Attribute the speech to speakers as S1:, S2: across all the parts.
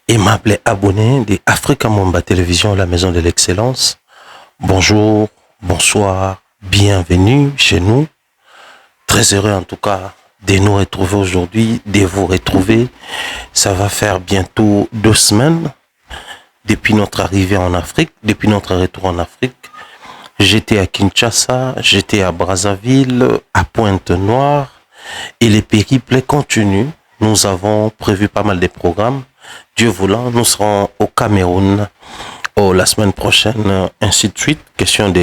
S1: Aimable abonné de Africa Momba Télévision, la maison de l'excellence. Bonjour, bonsoir, bienvenue chez nous. Très heureux en tout cas de nous retrouver aujourd'hui, de vous retrouver. Ça va faire bientôt 2 semaines depuis notre arrivée en Afrique, depuis notre retour en Afrique. J'étais à Kinshasa, j'étais à Brazzaville, à Pointe-Noire et les périples continuent. Nous avons prévu pas mal de programmes. Dieu voulant, nous serons au Cameroun la semaine prochaine, ainsi de suite. Question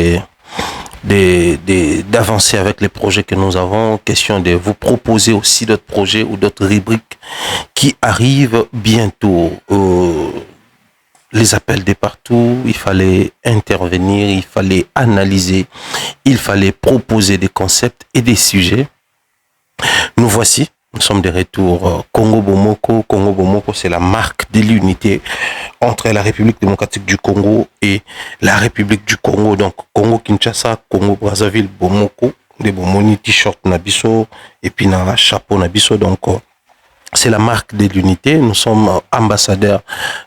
S1: d'avancer avec les projets que nous avons. Question de vous proposer aussi d'autres projets ou d'autres rubriques qui arrivent bientôt. Les appels de partout, il fallait intervenir, il fallait analyser, il fallait proposer des concepts et des sujets. Nous voici. Nous sommes de retour Congo Bomoko. Congo Bomoko, c'est la marque de l'unité entre la République démocratique du Congo et la République du Congo. Donc, Congo Kinshasa, Congo Brazzaville, Bomoko, des Bomoni t-shirt Nabiso et puis na chapeau Nabiso. Donc, c'est la marque de l'unité. Nous sommes ambassadeurs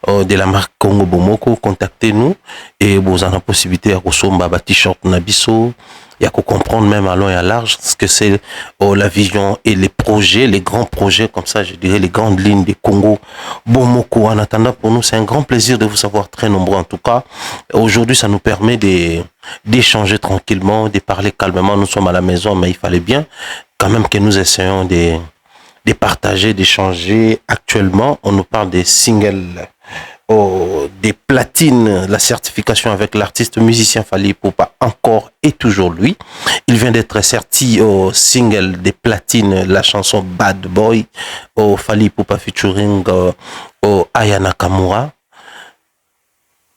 S1: de la marque Congo Bomoko. Contactez-nous et vous avez la possibilité de recevoir un t-shirt Nabiso. Il y a qu'à comprendre même à long et à large ce que c'est la vision et les projets, les grands projets, comme ça je dirais les grandes lignes des Congo Bomoko. En attendant, pour nous, c'est un grand plaisir de vous savoir très nombreux en tout cas. Aujourd'hui, ça nous permet d'échanger tranquillement, de parler calmement. Nous sommes à la maison, mais il fallait bien quand même que nous essayons de partager, d'échanger. Actuellement, on nous parle des singles, des platines, la certification avec l'artiste musicien Fally Ipupa, encore et toujours lui. Il vient d'être certi au single des platines, la chanson Bad Boy, au Fally Ipupa featuring Aya Nakamura.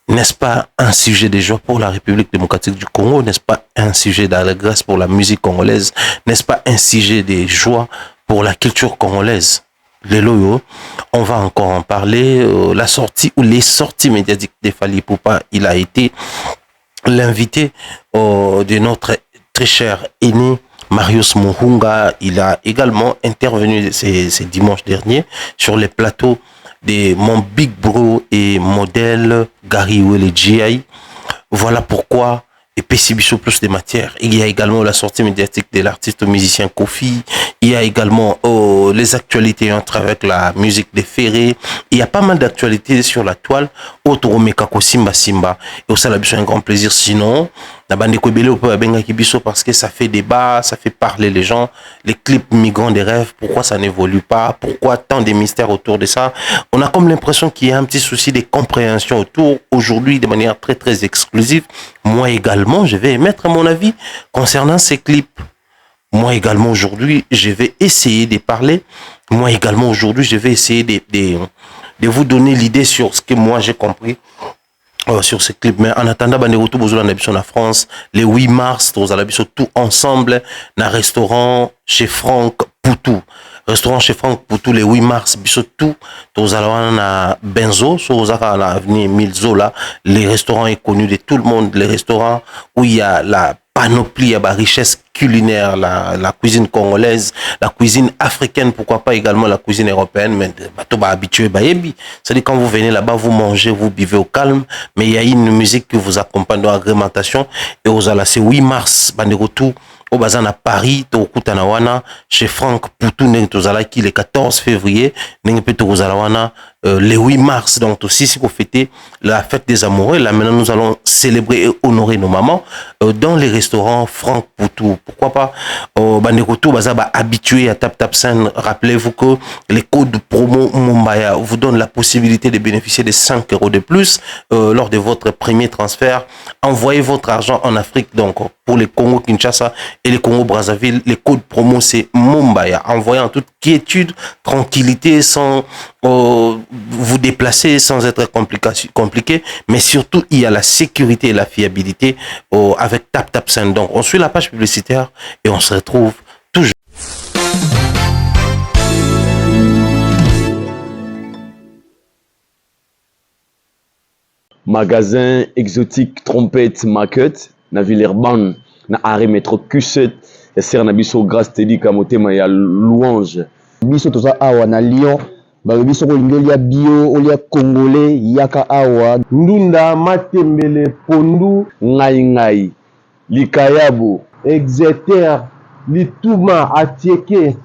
S1: N'est-ce pas un sujet de joie pour la République démocratique du Congo? N'est-ce pas un sujet d'allégresse pour la musique congolaise? N'est-ce pas un sujet de joie pour la culture congolaise? Les loyaux, on va encore en parler. La sortie ou les sorties médiatiques de Fally Ipupa, il a été l'invité de notre très cher aîné Marius Muhunga. Il a également intervenu ce dimanche dernier sur les plateaux de mon Big Bro et modèle Gary Wele GI. Voilà pourquoi et PCBisho plus de matière. Il y a également la sortie médiatique de l'artiste musicien Kofi. Il y a également les actualités entre avec la musique des Ferré. Il y a pas mal d'actualités sur la toile. Autour Mekako Simba Simba. Et au Salabiso, un grand plaisir. Sinon, la bande de Kobele, on peut benga Kibiso parce que ça fait débat, ça fait parler les gens. Les clips migrants des rêves, pourquoi ça n'évolue pas? Pourquoi tant de mystères autour de ça? On a comme l'impression qu'il y a un petit souci de compréhension autour. Aujourd'hui, de manière très très exclusive. Moi également, je vais émettre mon avis concernant ces clips. Moi également, aujourd'hui, je vais essayer de parler. Moi également, aujourd'hui, je vais essayer de vous donner l'idée sur ce que moi j'ai compris sur ces clips. Mais en attendant, on est retour en France, le 8 mars, nous allons tout ensemble dans un restaurant chez Franck Poutou. Restaurant chez Franck Poutou, le 8 mars, tout, nous allons à Benzo, sur l'avenue Émile Zola. Les restaurants est connu de tout le monde, les restaurants où il y a la panoplie, il y a la richesse culinaire, la cuisine congolaise, la cuisine africaine, pourquoi pas également la cuisine européenne, mais bateau habitué, c'est-à-dire quand vous venez là-bas, vous mangez, vous buvez au calme, mais il y a une musique qui vous accompagne dans l'agrémentation, et aux alas, c'est 8 mars, tout au bazan à Paris, au Koutanawana, chez Franck Poutou, qui le 14 février, le 8 mars, donc aussi si vous fêtez la fête des amoureux, là maintenant nous allons célébrer et honorer nos mamans dans les restaurants Franck Poutou. Pourquoi pas Bandekoto Bazaba habitué à Tap Scène. Rappelez-vous que les codes promo Mumbaya vous donnent la possibilité de bénéficier de 5 € de plus lors de votre premier transfert. Envoyez votre argent en Afrique, donc pour les Congo Kinshasa et les Congo Brazzaville, les codes promo c'est Mumbaya. Envoyez en toute quiétude, tranquillité, sans vous déplacer, sans être compliqué, mais surtout il y a la sécurité et la fiabilité avec Tap Scène. Donc on suit la page publicitaire et on se retrouve toujours.
S2: Magasin exotique trompette market na Villeurbanne na arrêt métro Q7 ya ser na biso grâce tedi ka motema ya louange
S3: biso toza awa na Lyon
S2: balobi soko olingi olia bio olia congolais yaka awa.
S3: Ndunda matembele pondu
S2: Ngai likayabo
S3: exeter lituma atieke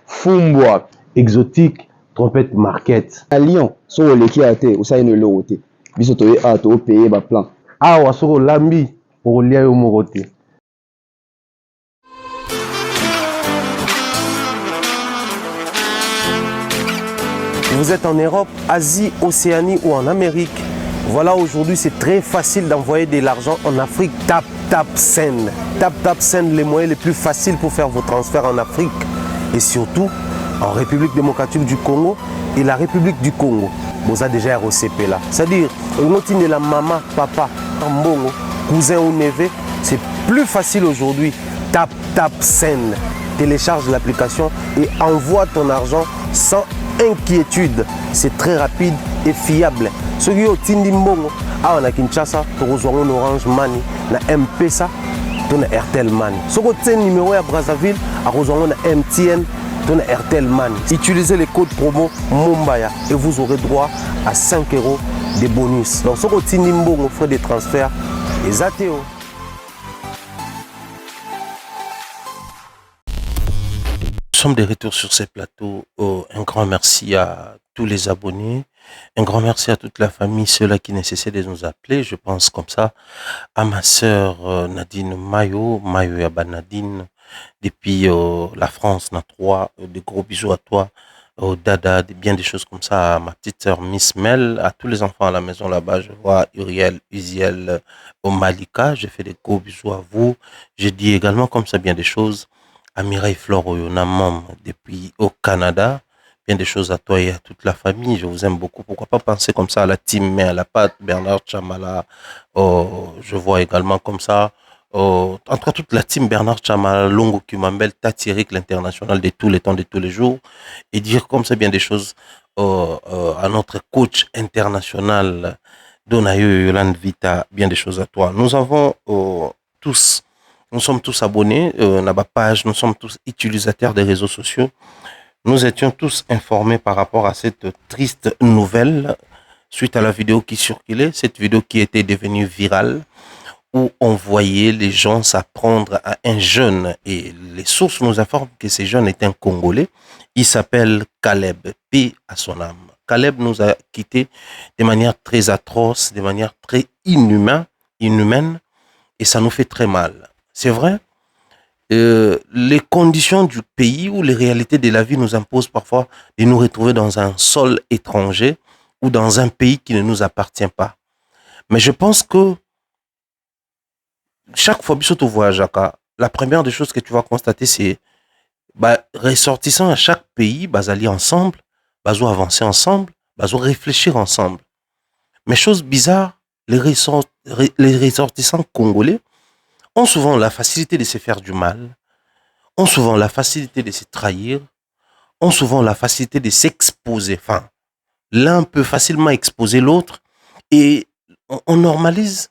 S2: fumbwa
S3: exotique trompette market
S2: à Lyon soko oleki ya te osali eloko te biso toye a toopeye baplan
S3: awa soko olambi okolia yo moko te. Vous êtes en Europe, Asie, Océanie ou en Amérique. Voilà, aujourd'hui, c'est très facile d'envoyer de l'argent en Afrique. Tap Send. Tap Send, les moyens les plus faciles pour faire vos transferts en Afrique. Et surtout, en République démocratique du Congo et la République du Congo. Vous avez déjà ROCP là. C'est-à-dire, on la maman, papa, mbongo, cousin ou neveu. C'est plus facile aujourd'hui. Tap Send. Télécharge l'application et envoie ton argent sans inquiétude. C'est très rapide et fiable. Ceux qui ont Tindi Mbongo, on a Kinshasa, on Orange Money, na M-Pesa, on a Airtel Money. Ceux qui ont numéro à Brazzaville, on a MTN, on a Airtel Money. Utilisez les codes promo Mumbaya et vous aurez droit à 5 € de bonus. Donc ceux qui ont Tindi Mbongo, frais de transfert, les ATO.
S1: Nous sommes de retour sur ces plateaux. Un grand merci à tous les abonnés. Un grand merci à toute la famille, ceux-là qui ne cessaient de nous appeler. Je pense comme ça à ma sœur Nadine Mayo Yaba Nadine, depuis la France, na 3. Des gros bisous à toi, Dada, bien des choses comme ça. À ma petite sœur Miss Mel, à tous les enfants à la maison là-bas. Je vois Uriel, Uziel, au Malika. Je fais des gros bisous à vous. Je dis également comme ça bien des choses à Mireille Flore Oyonamam depuis au Canada. Bien des choses à toi et à toute la famille. Je vous aime beaucoup. Pourquoi pas penser comme ça à la team, mais à la patte, Bernard Chamala. Je vois également comme ça, entre toute la team Bernard Chamala, Longo Kumambel, Tati Eric, l'international de tous les temps, de tous les jours. Et dire comme ça bien des choses à notre coach international, Donayo Yolande Vita, bien des choses à toi. Nous avons tous, nous sommes tous abonnés à ma page, nous sommes tous utilisateurs des réseaux sociaux. Nous étions tous informés par rapport à cette triste nouvelle suite à la vidéo qui circulait, cette vidéo qui était devenue virale, où on voyait les gens s'apprendre à un jeune, et les sources nous informent que ce jeune est un Congolais. Il s'appelle Caleb, paix à son âme. Caleb nous a quittés de manière très atroce, de manière très inhumaine, et ça nous fait très mal. C'est vrai. Les conditions du pays ou les réalités de la vie nous imposent parfois de nous retrouver dans un sol étranger ou dans un pays qui ne nous appartient pas. Mais je pense que chaque fois que tu voyages, la première des choses que tu vas constater, c'est ressortissant à chaque pays, aller ensemble, avancer ensemble, réfléchir ensemble. Mais chose bizarre, les ressortissants congolais ont souvent la facilité de se faire du mal, ont souvent la facilité de se trahir, ont souvent la facilité de s'exposer. Enfin, l'un peut facilement exposer l'autre et on normalise,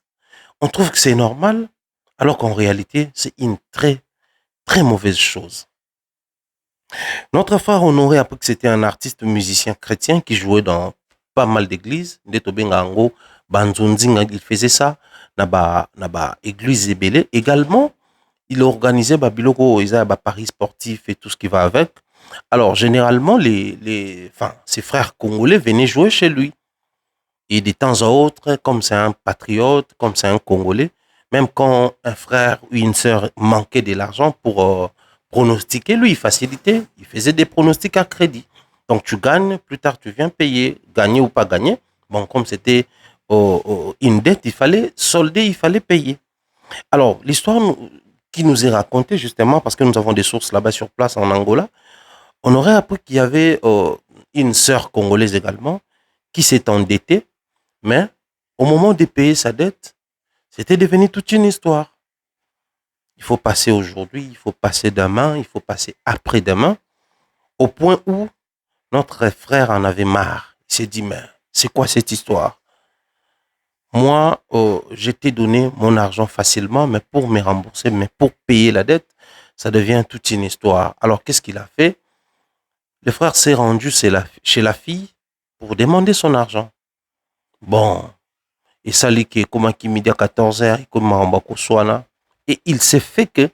S1: on trouve que c'est normal, alors qu'en réalité, c'est une très, très mauvaise chose. Notre frère Honoré a appris que c'était un artiste musicien chrétien qui jouait dans pas mal d'églises. Il faisait ça dans église Ebele. Également, il organisait biloko, paris sportifs et tout ce qui va avec. Alors, généralement, ses frères congolais venaient jouer chez lui. Et de temps à autre, comme c'est un patriote, comme c'est un Congolais, même quand un frère ou une sœur manquait de l'argent pour pronostiquer, lui, il facilitait. Il faisait des pronostics à crédit. Donc, tu gagnes, plus tard, tu viens payer, gagner ou pas gagner. Bon, comme c'était une dette, il fallait solder, il fallait payer. Alors, l'histoire qui nous est racontée, justement, parce que nous avons des sources là-bas sur place en Angola, on aurait appris qu'il y avait une sœur congolaise également qui s'est endettée, mais au moment de payer sa dette, c'était devenu toute une histoire. Il faut passer aujourd'hui, il faut passer demain, il faut passer après-demain, au point où notre frère en avait marre. Il s'est dit, mais c'est quoi cette histoire? Moi, je t'ai donné mon argent facilement, mais pour me rembourser, mais pour payer la dette, ça devient toute une histoire. Alors, qu'est-ce qu'il a fait? le frère s'est rendu chez la fille pour demander son argent. Bon, et ça lui qui est comme à 14h, comme à et il s'est fait que,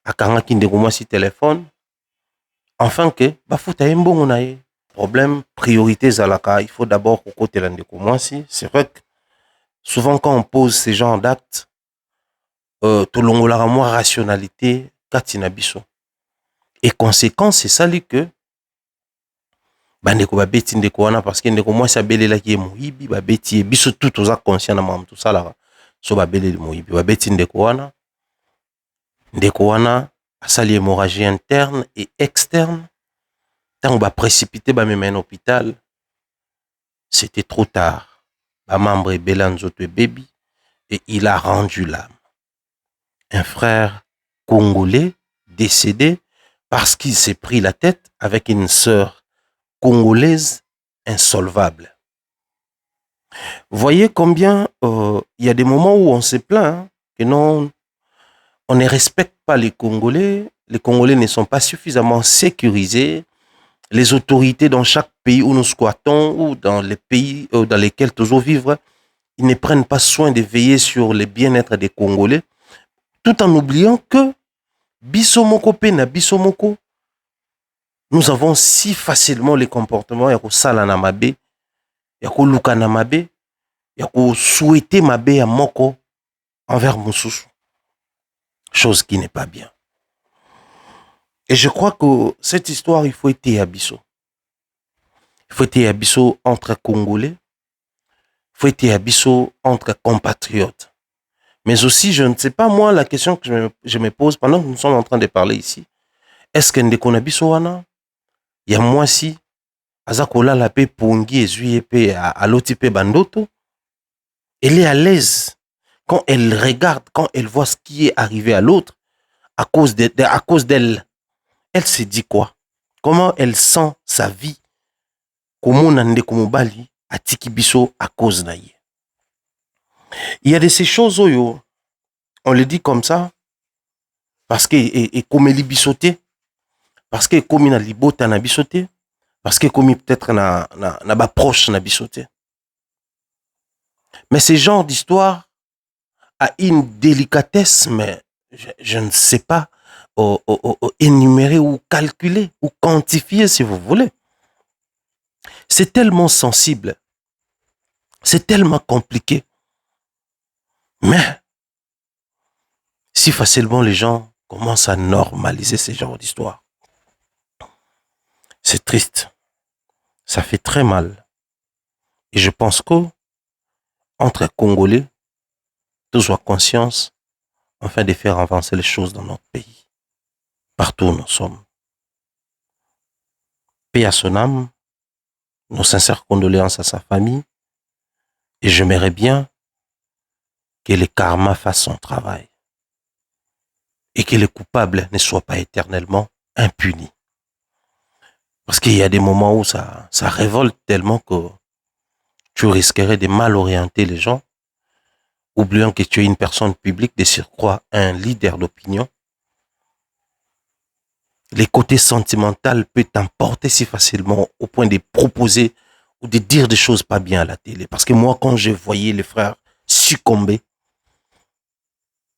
S1: à Kanga qui si téléphone, enfin que, bah, faut un bon problème, priorité Zalaka, il faut d'abord au côté de si. C'est vrai que souvent quand on pose ces genres d'actes, tout le monde a moins rationalité, katina biso. Et conséquence, c'est ça lui que, bandeko ba beti ndeko wana parce que ndeko moi sa belela ki moyibi ba beti biso tout oza conscient na mam tout ça là so ba beleli moyibi ba beti ndeko wana asali hémorragie interne et externe tant ba précipité ba même un hôpital c'était trop tard ba membre bela nzoto baby et il a rendu l'âme un frère congolais décédé parce qu'il s'est pris la tête avec une sœur congolaise insolvable. Voyez combien il y a des moments où on se plaint que non, on ne respecte pas les Congolais. Les Congolais ne sont pas suffisamment sécurisés. Les autorités dans chaque pays où nous squattons ou dans les pays dans lesquels toujours vivre, ils ne prennent pas soin de veiller sur le bien-être des Congolais, tout en oubliant que Bissomoko pena Bissomoko, nous avons si facilement les comportements ya kosala na mabe, ya koluka na mabe, ya ko souhaiter mabe ya moko envers mususu. Chose qui n'est pas bien. Et je crois que cette histoire, il faut être à biso. Il faut être à biso entre Congolais. Il faut être à biso entre compatriotes. Mais aussi, je ne sais pas, moi, la question que je me pose pendant que nous sommes en train de parler ici, est-ce que ndeko na biso wana, ya moi si, azakola la pe pongi ezui pe à l'autre pe bandoto, elle est à l'aise quand elle regarde, quand elle voit ce qui est arrivé à l'autre, à cause d'elle, elle se dit quoi? Comment elle sent sa vie? Comment ndeko mobali atiki biso à cause na ye? Il y a de ces choses où on le dit comme ça parce que et comme elle bisoté, parce que comme na libota na bisoté, parce que comme peut-être na ba proche na bisoté. Mais ce genre d'histoire a une délicatesse, mais je ne sais pas énumérer ou calculer ou quantifier si vous voulez. C'est tellement sensible, c'est tellement compliqué. Mais si facilement les gens commencent à normaliser ce genre d'histoire, c'est triste, ça fait très mal. Et je pense que entre Congolais, tous ont conscience afin de faire avancer les choses dans notre pays, partout où nous sommes. Paix à son âme, nos sincères condoléances à sa famille, et j'aimerais bien que le karma fasse son travail et que les coupables ne soient pas éternellement impunis. Parce qu'il y a des moments où ça révolte tellement que tu risquerais de mal orienter les gens, oubliant que tu es une personne publique, de surcroît un leader d'opinion. Les côtés sentimentaux peuvent t'emporter si facilement au point de proposer ou de dire des choses pas bien à la télé. Parce que moi, quand je voyais les frères succomber,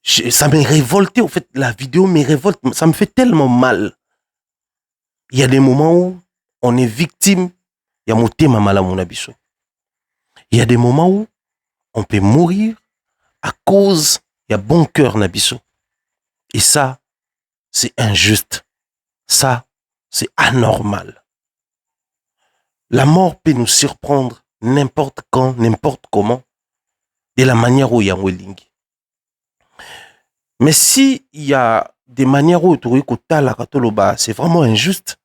S1: ça me révoltait. En fait, la vidéo me révolte. Ça me fait tellement mal. Il y a des moments où on est victime. Il y a moté mamala monabiso. Il y a des moments où on peut mourir à cause il y a bon cœur nabiso. Et ça, c'est injuste. Ça, c'est anormal. La mort peut nous surprendre n'importe quand, n'importe comment, de la manière où il y a Welingi. Mais si il y a des manières où c'est vraiment injuste,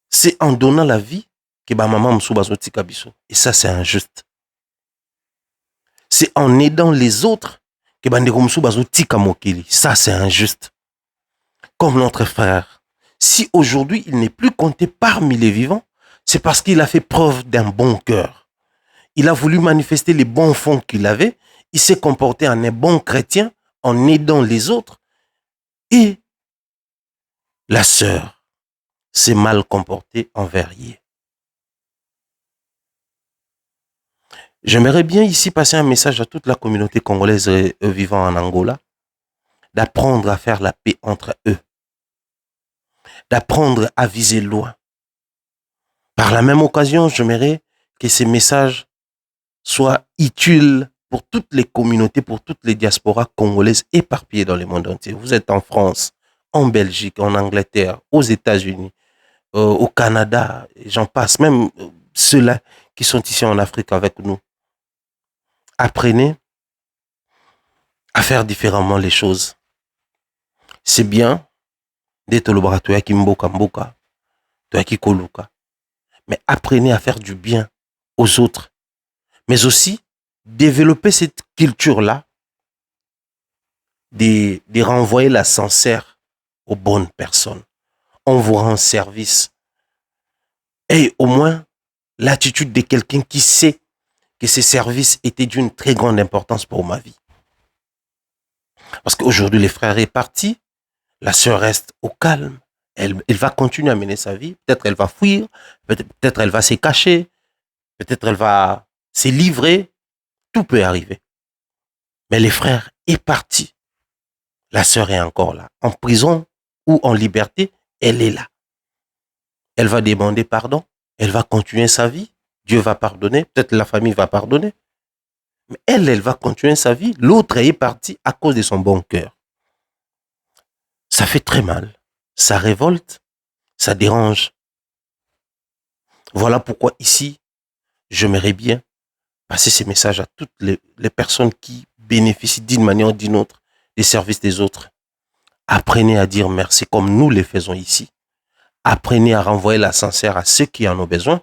S1: c'est en donnant la vie que maman m'soubazotika biso. Et ça, c'est injuste. C'est en aidant les autres que bandeko m'soubazotika mokili. Ça, c'est injuste. Comme notre frère. Si aujourd'hui, il n'est plus compté parmi les vivants, c'est parce qu'il a fait preuve d'un bon cœur. Il a voulu manifester les bons fonds qu'il avait. Il s'est comporté en un bon chrétien en aidant les autres. Et la sœur, s'est mal comporté envers Yé. J'aimerais bien ici passer un message à toute la communauté congolaise vivant en Angola, d'apprendre à faire la paix entre eux, d'apprendre à viser loin. Par la même occasion, j'aimerais que ces messages soient utiles pour toutes les communautés, pour toutes les diasporas congolaises éparpillées dans le monde entier. Vous êtes en France, en Belgique, en Angleterre, aux États-Unis, au Canada, j'en passe, même ceux-là qui sont ici en Afrique avec nous. Apprenez à faire différemment les choses. C'est bien d'être le bras qui mboka mboka, qui koluka. Mais apprenez à faire du bien aux autres. Mais aussi, développer cette culture-là, de renvoyer la sincère aux bonnes personnes. On vous rend service. Et au moins, l'attitude de quelqu'un qui sait que ces services étaient d'une très grande importance pour ma vie. Parce qu'aujourd'hui, le frère est parti, la sœur reste au calme. Elle va continuer à mener sa vie. Peut-être elle va fuir, peut-être elle va se cacher, peut-être elle va se livrer. Tout peut arriver. Mais le frère est parti. La sœur est encore là. En prison ou en liberté, elle est là. Elle va demander pardon. Elle va continuer sa vie. Dieu va pardonner. Peut-être la famille va pardonner. Mais elle va continuer sa vie. L'autre est parti à cause de son bon cœur. Ça fait très mal. Ça révolte. Ça dérange. Voilà pourquoi ici, j'aimerais bien passer ces messages à toutes les personnes qui bénéficient d'une manière ou d'une autre des services des autres. Apprenez à dire merci comme nous le faisons ici. Apprenez à renvoyer la sincère à ceux qui en ont besoin.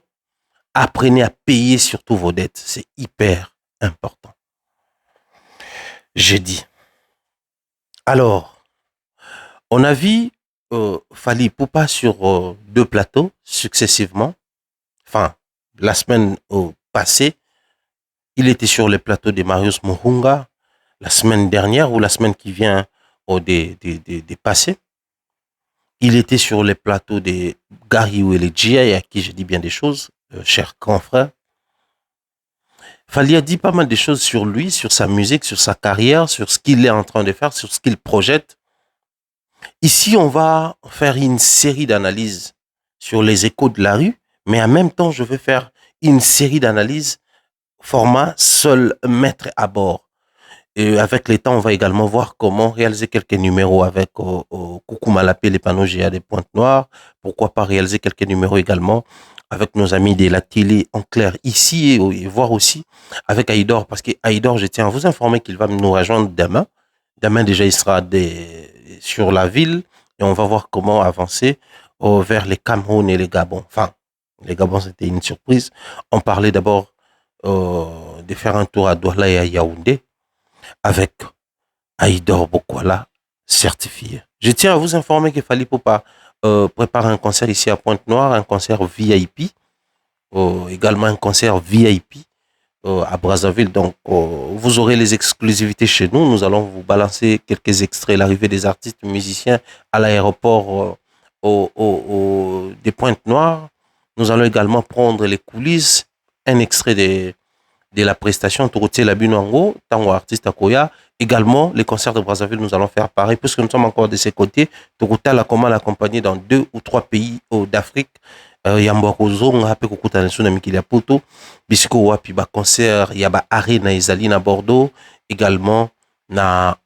S1: Apprenez à payer surtout vos dettes. C'est hyper important. J'ai dit. Alors, on a vu Fally Ipupa sur 2 plateaux successivement. Enfin, la semaine passée, il était sur le plateau de Marius Muhunga. La semaine dernière ou la semaine qui vient des passés, il était sur les plateaux de Gary Ouelejia, à qui je dis bien des choses, cher grand frère. Fally a dit pas mal de choses sur lui, sur sa musique, sur sa carrière, sur ce qu'il est en train de faire, sur ce qu'il projette. Ici, on va faire une série d'analyses sur les échos de la rue, mais en même temps, je vais faire une série d'analyses format seul maître à bord. Et avec le temps, on va également voir comment réaliser quelques numéros avec Coucou Malapé, les panneaux GA des Pointes Noires. Pourquoi pas réaliser quelques numéros également avec nos amis de la télé en clair ici et voir aussi avec Aïdor. Parce qu'Aïdor, je tiens à vous informer qu'il va nous rejoindre demain. Demain, déjà, il sera sur la ville et on va voir comment avancer vers les Cameroun et les Gabon. Enfin, les Gabon, c'était une surprise. On parlait d'abord de faire un tour à Douala et à Yaoundé avec Aïdor Bokwala certifié. Je tiens à vous informer que Fally Ipupa prépare un concert ici à Pointe-Noire, un concert VIP, également un concert VIP à Brazzaville. Donc, vous aurez les exclusivités chez nous. Nous allons vous balancer quelques extraits, l'arrivée des artistes musiciens à l'aéroport des Pointe-Noires. Nous allons également prendre les coulisses, un extrait de la prestation Torotier Labinango, Tango Artiste Akoya. Également, les concerts de Brazzaville, nous allons faire pareil, puisque nous sommes encore de ces côtés. Tokota la comment l'accompagner dans 2 ou 3 pays d'Afrique. Yambokozo, on rappelle que nous sommes à Poto, Bisco Wapi, concert, Yaba Arena Ezali na Bordeaux, également na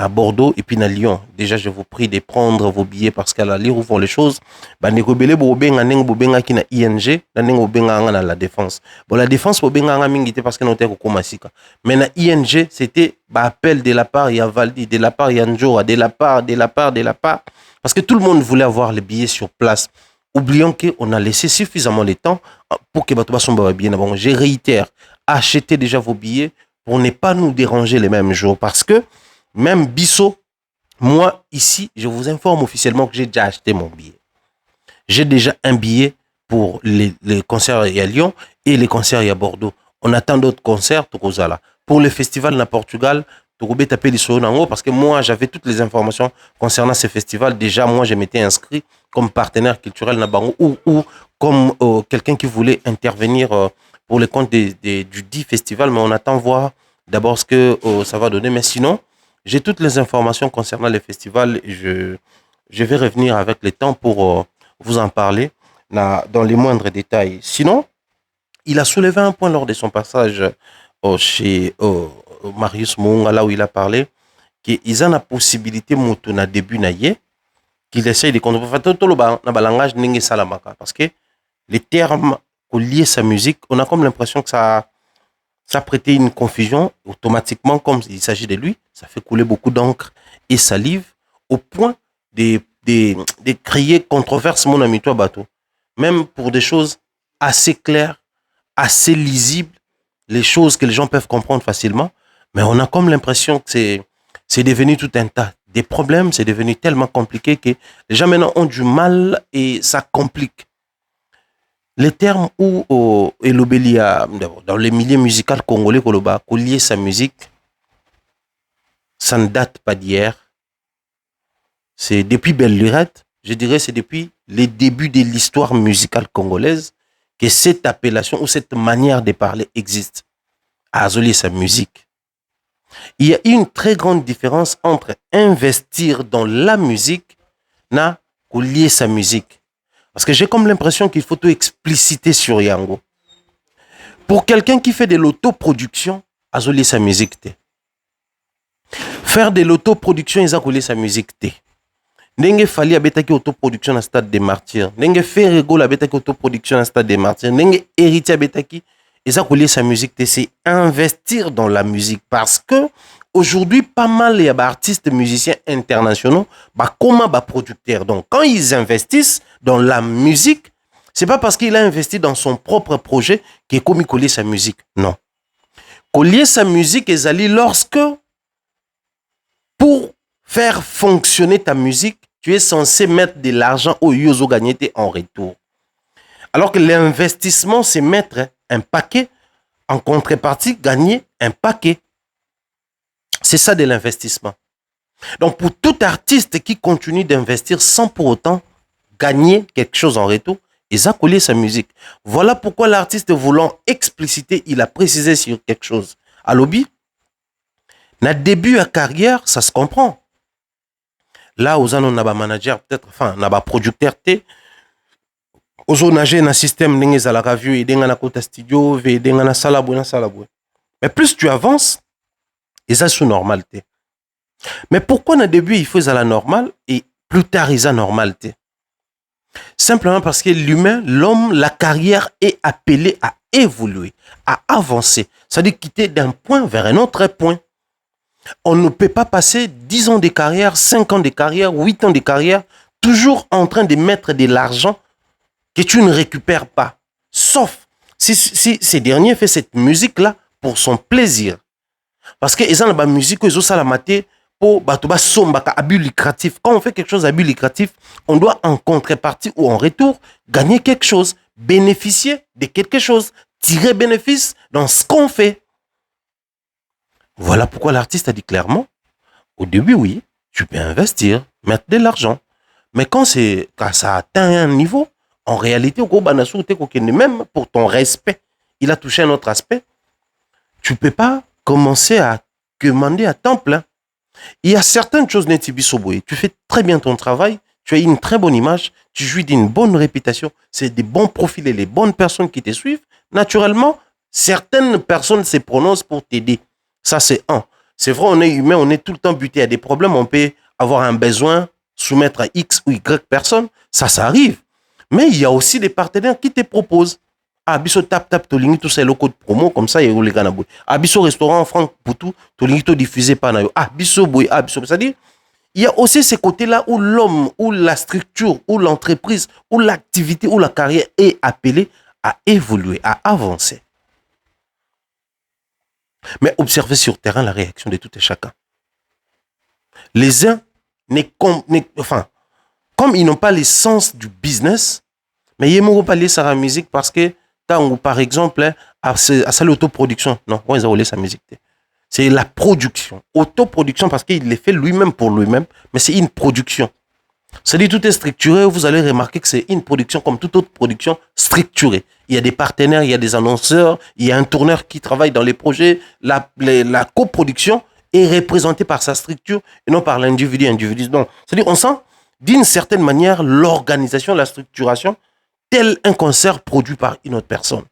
S1: Bordeaux et puis na Lyon. Déjà, je vous prie de prendre vos billets parce qu'à la lire où vont les choses. Bandekobele bobenga neng bobenga ki na ING, na neng bobenga na la défense. Bon, la défense bobenga nga mingi parce que nous t'es komasika. Mais na ING, c'était appel de la part ya Valdi, de la part ya Njora, de la part. Parce que tout le monde voulait avoir les billets sur place. Oublions qu'on a laissé suffisamment de temps pour que Batouba son billet. Bon, je réitère, achetez déjà vos billets pour ne pas nous déranger les mêmes jours. Parce que même Bissot, moi ici, je vous informe officiellement que j'ai déjà acheté mon billet. J'ai déjà un billet pour les concerts à Lyon et les concerts à Bordeaux. On attend d'autres concerts, Tokozala. Pour le festival na Portugal, Togobe tapé les Sonango parce que moi, j'avais toutes les informations concernant ces festivals. Déjà, moi, je m'étais inscrit comme partenaire culturel Nabango ou comme quelqu'un qui voulait intervenir pour le compte du dit festival. Mais on attend voir d'abord ce que ça va donner. Mais sinon, j'ai toutes les informations concernant les festivals. Je vais revenir avec le temps pour vous en parler dans les moindres détails. Sinon, il a soulevé un point lors de son passage chez Marius Mounga, là où il a parlé, qu'ils ont la possibilité, na début naïe, qu'il essaye de comprendre le langage n'engue salamaka. Parce que les termes liés à sa musique, on a comme l'impression que ça prêtait une confusion automatiquement, comme il s'agit de lui. Ça fait couler beaucoup d'encre et salive au point de créer controverse, mon ami, toi, bateau. Même pour des choses assez claires, assez lisibles, les choses que les gens peuvent comprendre facilement, mais on a comme l'impression que c'est devenu tout un tas. Des problèmes, c'est devenu tellement compliqué que les gens maintenant ont du mal et ça complique. Les termes où Elobélia, dans les milieux musicaux congolais, qu'on lié sa musique, ça ne date pas d'hier. C'est depuis Belle Lurette, je dirais c'est depuis les débuts de l'histoire musicale congolaise que cette appellation ou cette manière de parler existe. À isoler sa musique. Il y a une très grande différence entre investir dans la musique et lier sa musique. Parce que j'ai comme l'impression qu'il faut tout expliciter sur Yango. Pour quelqu'un qui fait de l'autoproduction, isoler sa musique. Faire de l'autoproduction, isoler sa musique. N'enge fali abetaki autoproduction à stade des martyrs. N'enge Ferrego abetaki autoproduction à stade des martyrs. N'enge héritier abetaki isoler sa musique. C'est investir dans la musique. Parce que aujourd'hui, pas mal les artistes musiciens internationaux, comment producteurs. Donc, quand ils investissent dans la musique, c'est pas parce qu'il a investi dans son propre projet qu'il est comme coller sa musique. Non. Coller sa musique, Ezali, lorsque pour faire fonctionner ta musique, tu es censé mettre de l'argent au Yozo gagné en retour. Alors que l'investissement, c'est mettre un paquet en contrepartie, gagner un paquet. C'est ça de l'investissement. Donc, pour tout artiste qui continue d'investir sans pour autant gagner quelque chose en retour, il a collé sa musique. Voilà pourquoi l'artiste voulant expliciter, il a précisé sur quelque chose. À l'obi, na début à carrière, ça se comprend. Là, aux on a un manager, peut-être, enfin, on a un producteur, aux on a un système, on a la revue, on a un studio, on a un salabou. Mais plus tu avances, et ça, c'est normalité. Mais pourquoi au début, il faut la normale et plus tard, il a normalité? Simplement parce que l'humain, l'homme, la carrière est appelée à évoluer, à avancer. C'est-à-dire quitter d'un point vers un autre point. On ne peut pas passer 10 ans de carrière, 5 ans de carrière, 8 ans de carrière, toujours en train de mettre de l'argent que tu ne récupères pas. Sauf si ces derniers font cette musique-là pour son plaisir. Parce que ils ont la musique, ils ont la maté pour abus lucratif. Quand on fait quelque chose d'abus lucratif, on doit en contrepartie ou en retour gagner quelque chose, bénéficier de quelque chose, tirer bénéfice dans ce qu'on fait. Voilà pourquoi l'artiste a dit clairement, au début, oui, tu peux investir, mettre de l'argent. Mais quand ça atteint un niveau, en réalité, même pour ton respect, il a touché un autre aspect, tu ne peux pas commencer à commander à temps plein. Il y a certaines choses, tu fais très bien ton travail, tu as une très bonne image, tu jouis d'une bonne réputation, c'est des bons profils et les bonnes personnes qui te suivent. Naturellement, certaines personnes se prononcent pour t'aider. Ça, c'est un. C'est vrai, on est humain, on est tout le temps buté à des problèmes, on peut avoir un besoin, soumettre à X ou Y personnes, ça arrive. Mais il y a aussi des partenaires qui te proposent. Ah, biso tap, tolingi tout ça, le code promo, comme ça, il y a les gars. Ah, biso restaurant Franck Poutou, tolingi tout diffusé par nayo. Ah, biso boy, ah, biso. C'est-à-dire, il y a aussi ces côtés-là où l'homme, où la structure, où l'entreprise, où l'activité, où la carrière est appelée à évoluer, à avancer. Mais observez sur terrain la réaction de tout et chacun. Les uns, comme ils n'ont pas l'essence du business, mais ils n'ont pas lié sa musique parce que, par exemple, à l'autoproduction, non, ils ont lié sa musique. C'est la production. Autoproduction parce qu'il les fait lui-même pour lui-même, mais c'est une production. C'est-à-dire tout est structuré, vous allez remarquer que c'est une production comme toute autre production structurée. Il y a des partenaires, il y a des annonceurs, il y a un tourneur qui travaille dans les projets. La coproduction est représentée par sa structure et non par l'individu. Donc, c'est-à-dire on sent d'une certaine manière l'organisation, la structuration, tel un concert produit par une autre personne.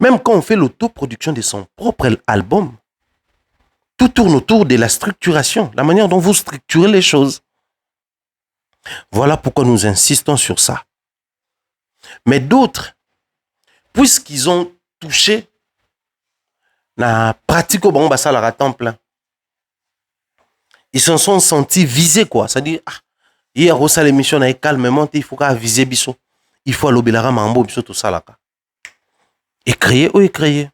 S1: Même quand on fait l'autoproduction de son propre album, tout tourne autour de la structuration, la manière dont vous structurez les choses. Voilà pourquoi nous insistons sur ça. Mais d'autres, puisqu'ils ont touché la pratique au bon ça la temple, ils se sont sentis visés quoi. C'est-à-dire, hier au salle émission on calmement, il faut qu'à viser biso, il faut l'obelara mambo biso tout ça là. Et créer ou créer.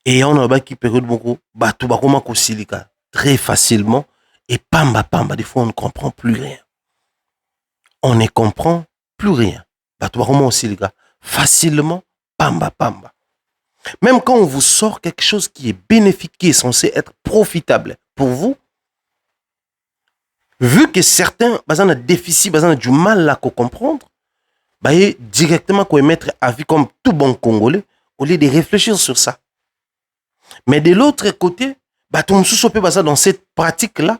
S1: Et on a qui période beaucoup, tout bakoma ko silika très facilement. Et pamba, des fois, on ne comprend plus rien. On ne comprend plus rien. Aussi, les gars, facilement, pamba. Même quand on vous sort quelque chose qui est bénéfique, qui est censé être profitable pour vous, vu que certains, ont un déficit, ont du mal à comprendre, directement qu'on mettre avis comme tout bon Congolais, au lieu de réfléchir sur ça. Mais de l'autre côté, tout le monde dans cette pratique-là,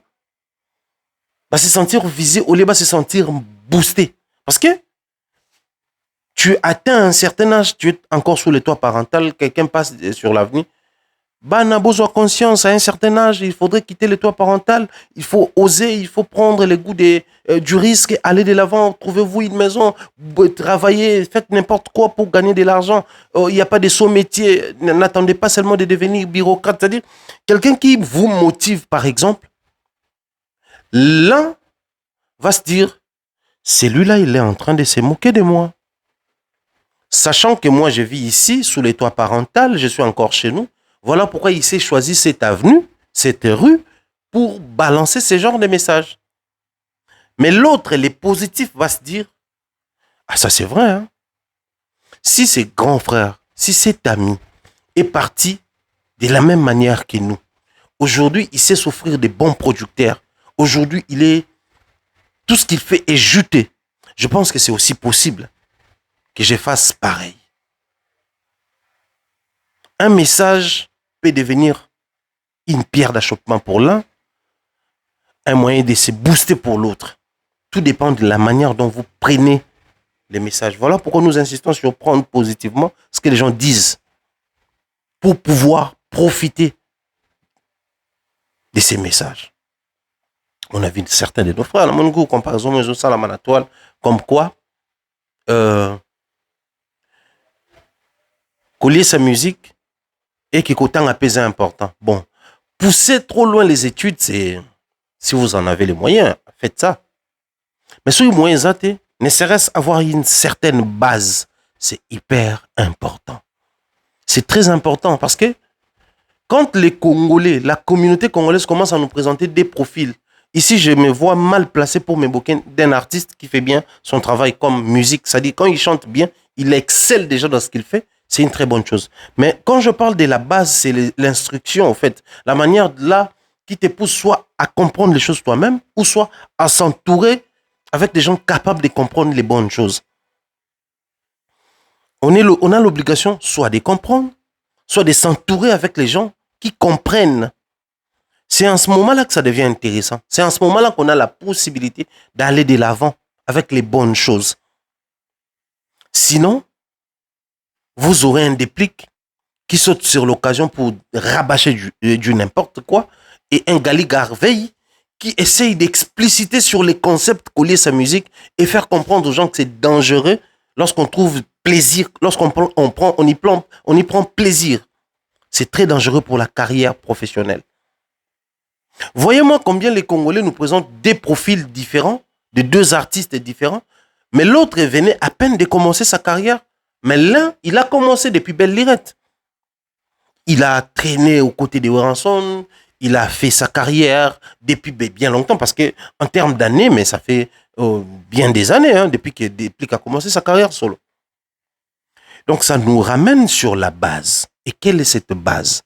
S1: se sentir visé au lieu de se sentir boosté. Parce que tu atteins un certain âge, tu es encore sous le toit parental, quelqu'un passe sur l'avenir. N'a besoin de conscience, à un certain âge, il faudrait quitter le toit parental, il faut oser, il faut prendre le goût du risque, aller de l'avant, trouvez-vous une maison, travaillez, faites n'importe quoi pour gagner de l'argent. Il n'y a pas de saut métier, n'attendez pas seulement de devenir bureaucrate. C'est-à-dire, quelqu'un qui vous motive, par exemple, l'un va se dire, celui-là, il est en train de se moquer de moi. Sachant que moi, je vis ici, sous les toits parentaux, je suis encore chez nous. Voilà pourquoi il s'est choisi cette avenue, cette rue, pour balancer ce genre de messages. Mais l'autre, les positifs, va se dire, ça c'est vrai, hein? Si ce grand frère, si cet ami est parti de la même manière que nous, aujourd'hui, il sait s'offrir des bons producteurs. Aujourd'hui, tout ce qu'il fait est juté. Je pense que c'est aussi possible que je fasse pareil. Un message peut devenir une pierre d'achoppement pour l'un, un moyen de se booster pour l'autre. Tout dépend de la manière dont vous prenez les messages. Voilà pourquoi nous insistons sur prendre positivement ce que les gens disent pour pouvoir profiter de ces messages. On a vu certains de nos frères, mon goût, comparaison, mais aussi la manatoile, comme quoi, coller sa musique et qui autant apaisé important. Bon, pousser trop loin les études, c'est, si vous en avez les moyens, faites ça. Mais sur les moyens, ne serait-ce avoir une certaine base, c'est hyper important. C'est très important parce que quand les Congolais, la communauté congolaise commence à nous présenter des profils, ici, je me vois mal placé pour m'évoquer d'un artiste qui fait bien son travail comme musique. C'est-à-dire, quand il chante bien, il excelle déjà dans ce qu'il fait. C'est une très bonne chose. Mais quand je parle de la base, c'est l'instruction, en fait. La manière là qui te pousse soit à comprendre les choses toi-même ou soit à s'entourer avec des gens capables de comprendre les bonnes choses. On a l'obligation soit de comprendre, soit de s'entourer avec les gens qui comprennent. C'est en ce moment-là que ça devient intéressant. C'est en ce moment-là qu'on a la possibilité d'aller de l'avant avec les bonnes choses. Sinon, vous aurez un déclic qui saute sur l'occasion pour rabâcher du n'importe quoi et un Gali Garveille qui essaye d'expliciter sur les concepts coller sa musique et faire comprendre aux gens que c'est dangereux lorsqu'on trouve plaisir, lorsqu'on y prend plaisir. C'est très dangereux pour la carrière professionnelle. Voyez-moi combien les Congolais nous présentent des profils différents, de deux artistes différents, mais l'autre venait à peine de commencer sa carrière. Mais l'un, il a commencé depuis belle lurette. Il a traîné aux côtés de Weranson, il a fait sa carrière depuis bien longtemps, parce que en termes d'années, mais ça fait bien des années, hein, depuis qu'il a commencé sa carrière solo. Donc ça nous ramène sur la base. Et quelle est cette base?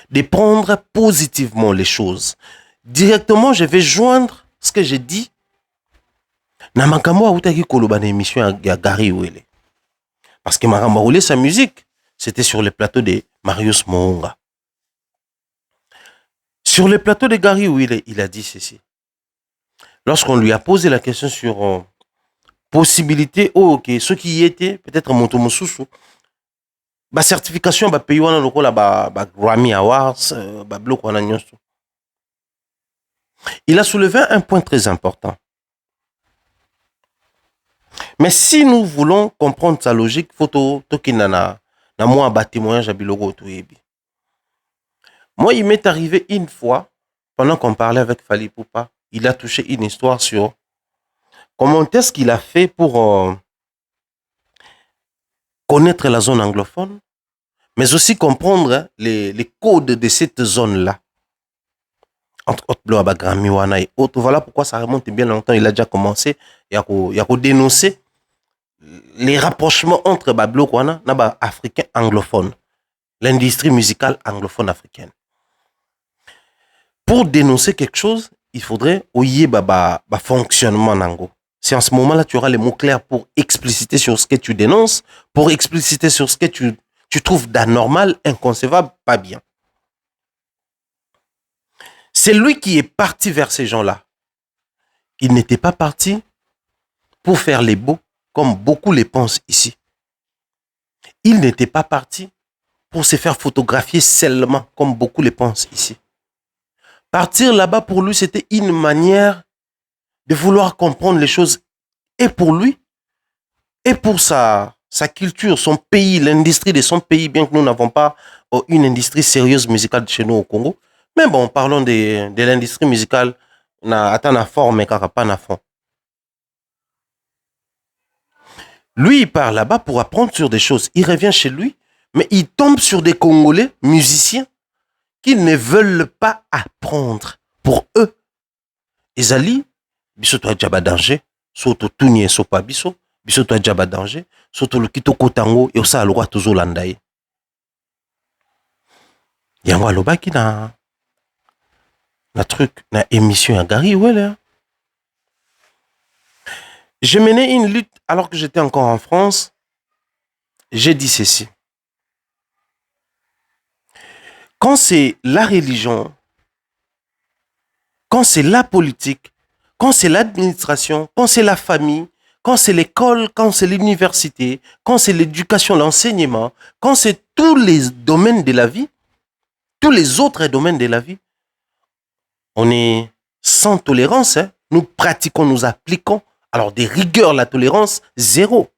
S1: de prendre positivement les choses. Directement, je vais joindre ce que j'ai dit. Na makambo autaki koloba na émission ya Gary Wele. Parce que makambo roulé sa musique, c'était sur le plateau de Marius Moonga. Sur le plateau de Gary Wele, il a dit ceci. Lorsqu'on lui a posé la question sur possibilité, ok, ceux qui y étaient, peut-être Montomosusu, ba certification, ba pays wana lokola ba Grammy Awards, ba bloc wana nyonso. Il a soulevé un point très important. Mais si nous voulons comprendre sa logique, photo tokinana na moi ba témoignage à bilogo to yebi. Moi, il m'est arrivé une fois, pendant qu'on parlait avec Fally Ipupa, il a touché une histoire sur comment est-ce qu'il a fait pour connaître la zone anglophone, mais aussi comprendre les codes de cette zone-là. Entre autres, Bloaba, Grammy, Wana et autres. Voilà pourquoi ça remonte bien longtemps. Il a déjà commencé. Il a dénoncé les rapprochements entre Bablo Wana et africain anglophone. L'industrie musicale anglophone africaine. Pour dénoncer quelque chose, il faudrait ouiller fonctionnement nango. C'est en ce moment-là tu auras les mots clairs pour expliciter sur ce que tu dénonces, pour expliciter sur ce que tu trouves d'anormal, inconcevable, pas bien. C'est lui qui est parti vers ces gens-là. Il n'était pas parti pour faire les beaux, comme beaucoup les pensent ici. Il n'était pas parti pour se faire photographier seulement, comme beaucoup les pensent ici. Partir là-bas, pour lui, c'était une manière de vouloir comprendre les choses, et pour lui, et pour sa culture, son pays, l'industrie de son pays, bien que nous n'avons pas une industrie sérieuse musicale chez nous au Congo. Mais bon, parlons de l'industrie musicale, na atana forme mais pas na fond. Lui, il part là-bas pour apprendre sur des choses. Il revient chez lui, mais il tombe sur des Congolais musiciens qui ne veulent pas apprendre. Pour eux, Ezali, biso to djaba danger, soto tunye sopa biso, biso to djaba danger, soto le kitoko tango et osa alwa tozo landaye. Yango alobaki na truc, na émission à Gary Wele. Je menais une lutte alors que j'étais encore en France. J'ai dit ceci. Quand c'est la religion, quand c'est la politique, quand c'est l'administration, quand c'est la famille, quand c'est l'école, quand c'est l'université, quand c'est l'éducation, l'enseignement, quand c'est tous les domaines de la vie, tous les autres domaines de la vie, on est sans tolérance. Hein? Nous pratiquons, nous appliquons. Alors, des rigueurs, la tolérance, zéro.